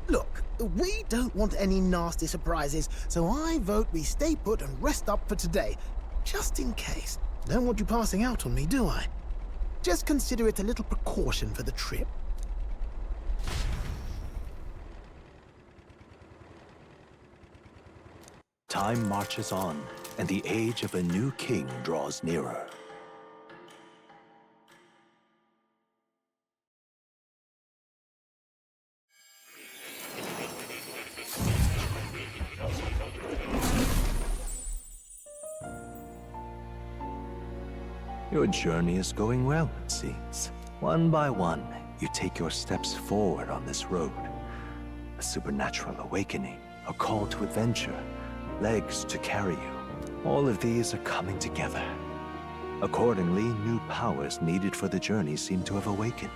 Look, we don't want any nasty surprises, so I vote we stay put and rest up for today, just in case. Don't want you passing out on me, do I? Just consider it a little precaution for the trip. Time marches on, and the age of a new king draws nearer. Your journey is going well, it seems. One by one, you take your steps forward on this road. A supernatural awakening, a call to adventure, legs to carry you. All of these are coming together. Accordingly, new powers needed for the journey seem to have awakened.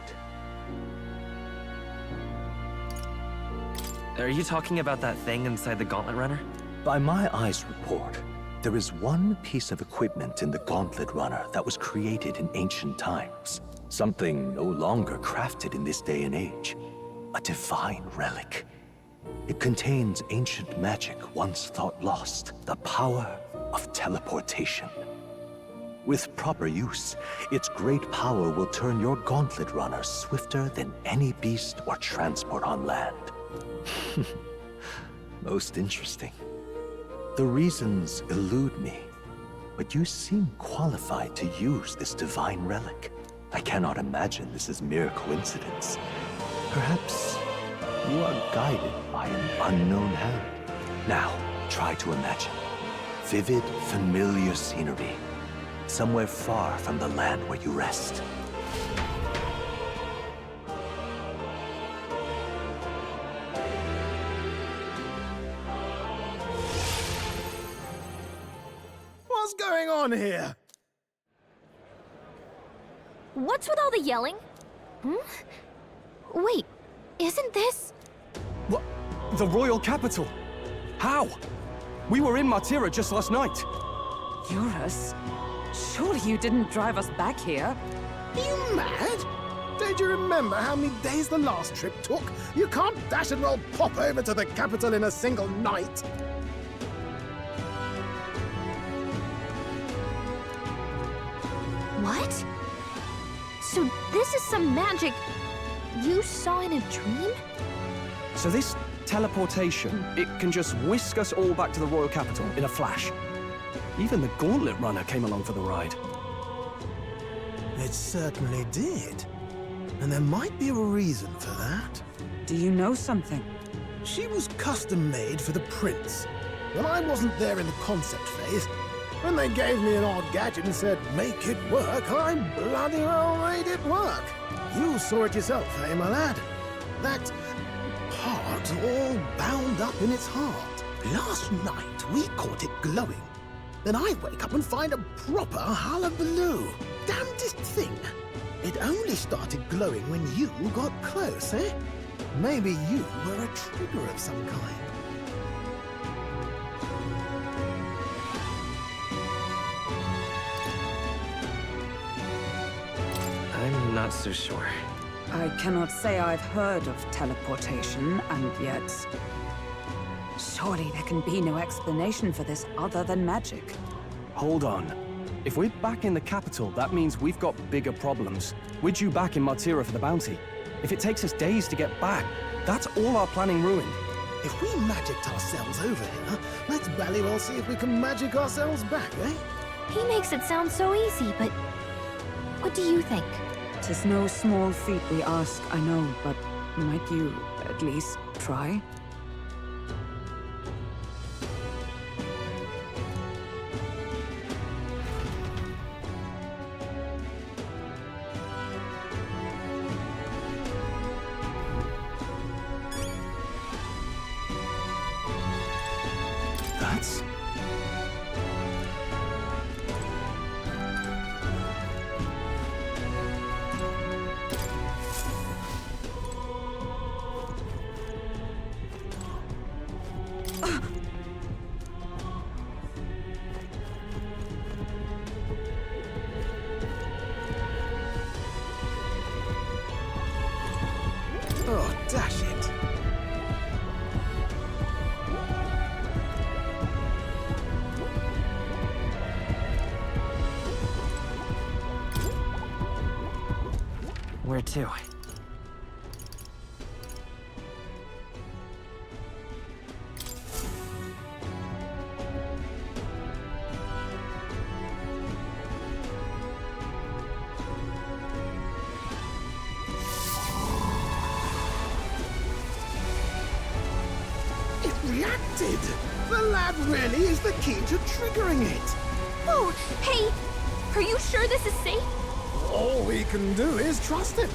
Are you talking about that thing inside the Gauntlet Runner? By my eyes report, there is one piece of equipment in the Gauntlet Runner that was created in ancient times. Something no longer crafted in this day and age. A divine relic. It contains ancient magic once thought lost, the power of teleportation. With proper use, its great power will turn your Gauntlet Runner swifter than any beast or transport on land. Most interesting. The reasons elude me, but you seem qualified to use this divine relic. I cannot imagine this is mere coincidence. Perhaps you are guided by an unknown hand. Now, try to imagine. Vivid, familiar scenery. Somewhere far from the land where you rest. What's going on here? What's with all the yelling? Wait, isn't this... What? The royal capital? How? We were in Martira just last night. Eurus? Surely you didn't drive us back here? Are you mad? Don't you remember how many days the last trip took? You can't dash and roll pop over to the capital in a single night. What? So this is some magic you saw in a dream? So this teleportation, it can just whisk us all back to the royal capital in a flash. Even the Gauntlet Runner came along for the ride. It certainly did. And there might be a reason for that. Do you know something? She was custom-made for the prince. When I wasn't there in the concept phase, when they gave me an odd gadget and said, make it work, I bloody well made it work. You saw it yourself, eh, my lad? That part all bound up in its heart. Last night, we caught it glowing. Then I wake up and find a proper hullabaloo. Damnedest thing. It only started glowing when you got close, eh? Maybe you were a trigger of some kind. I'm not so sure. I cannot say I've heard of teleportation, and yet... surely there can be no explanation for this other than magic. Hold on. If we're back in the capital, that means we've got bigger problems. We're due back in Martira for the bounty. If it takes us days to get back, that's all our planning ruined. If we magicked ourselves over here, let's bally well see if we can magic ourselves back, eh? He makes it sound so easy, but what do you think? 'Tis no small feat we ask, I know, but might you at least try? That's... Oh, dash it. Where to? It reacted! The lad really is the key to triggering it! Oh, hey! Are you sure this is safe? All we can do is trust him.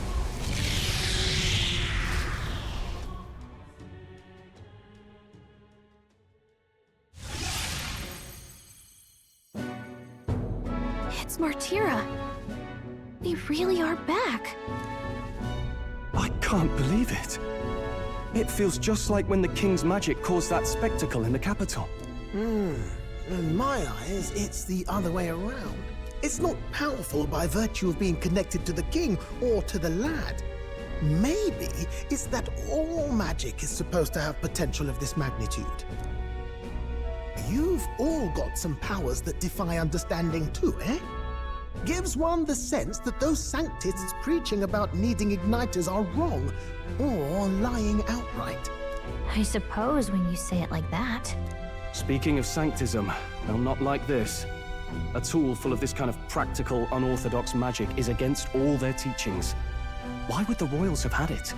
It's Martira. We really are back. I can't believe it. It feels just like when the king's magic caused that spectacle in the capital. In my eyes, it's the other way around. It's not powerful by virtue of being connected to the king or to the lad. Maybe it's that all magic is supposed to have potential of this magnitude. You've all got some powers that defy understanding too, eh? Gives one the sense that those sanctists preaching about needing igniters are wrong, or lying outright. I suppose when you say it like that. Speaking of sanctism, they'll not like this. A tool full of this kind of practical, unorthodox magic is against all their teachings. Why would the royals have had it?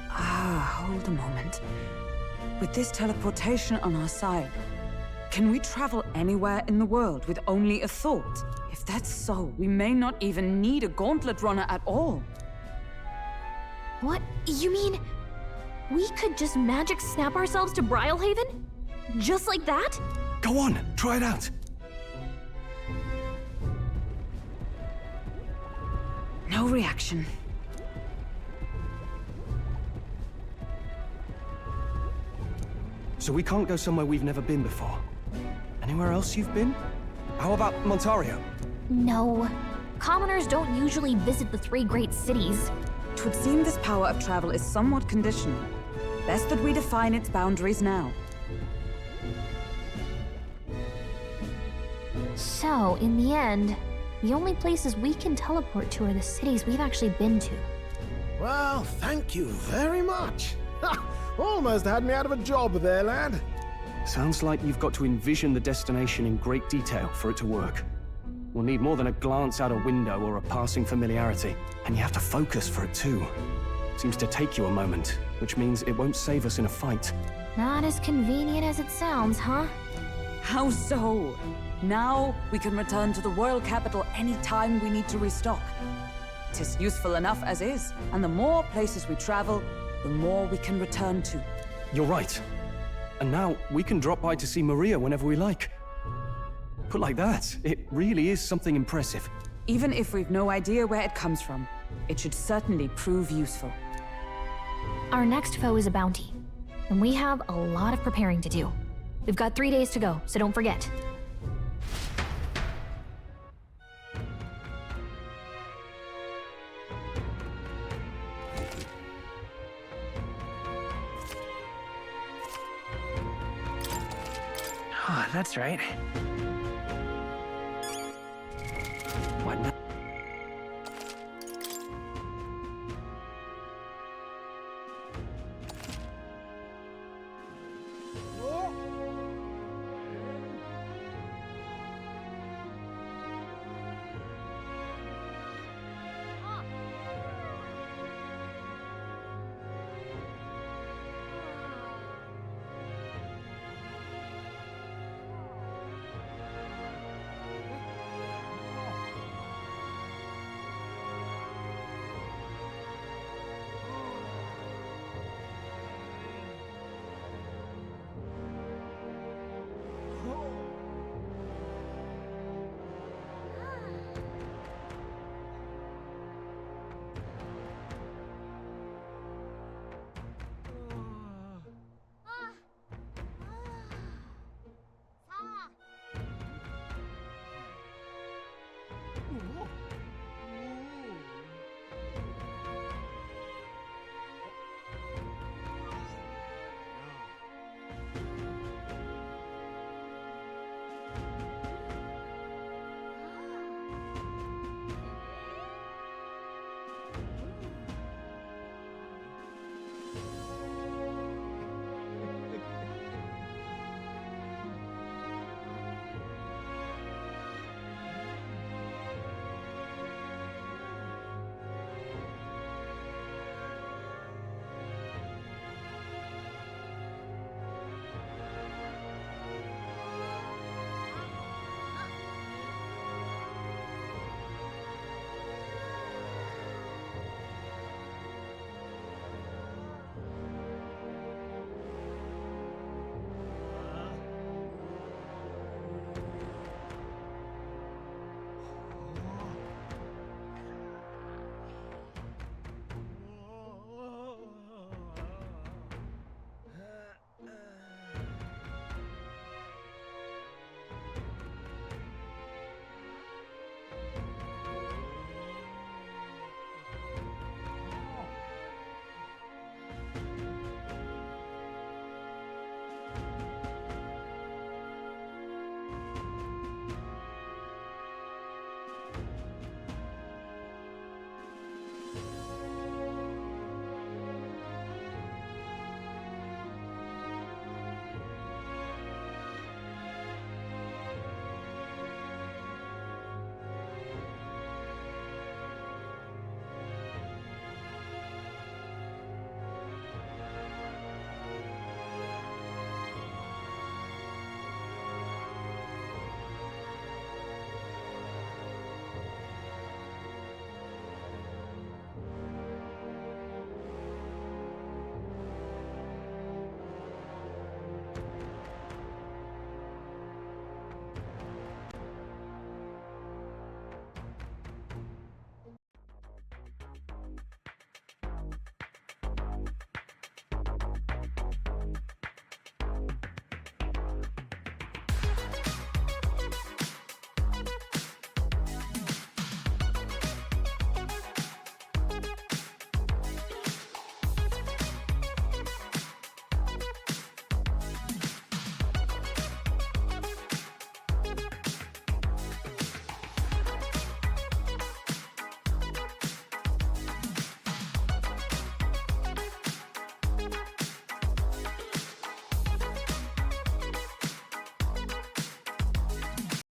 Hold a moment. With this teleportation on our side, can we travel anywhere in the world with only a thought? If that's so, we may not even need a gauntlet runner at all. What? You mean we could just magic snap ourselves to Brylehaven? Just like that? Go on, try it out. No reaction. So we can't go somewhere we've never been before. Anywhere else you've been? How about Montario? No. Commoners don't usually visit the three great cities. 'Twould seem this power of travel is somewhat conditional. Best that we define its boundaries now. So, in the end, The only places we can teleport to are the cities we've actually been to. Well, thank you very much. Ha! Almost had me out of a job there, lad. Sounds like you've got to envision the destination in great detail for it to work. We'll need more than a glance out a window or a passing familiarity. And you have to focus for it too. Seems to take you a moment, which means it won't save us in a fight. Not as convenient as it sounds, huh? How so? Now we can return to the royal capital any time we need to restock. 'Tis useful enough as is, and the more places we travel, the more we can return to. You're right. And now we can drop by to see Maria whenever we like. Put like that, it really is something impressive. Even if we've no idea where it comes from, it should certainly prove useful. Our next foe is a bounty, and we have a lot of preparing to do. We've got 3 days to go, so don't forget. Oh, that's right.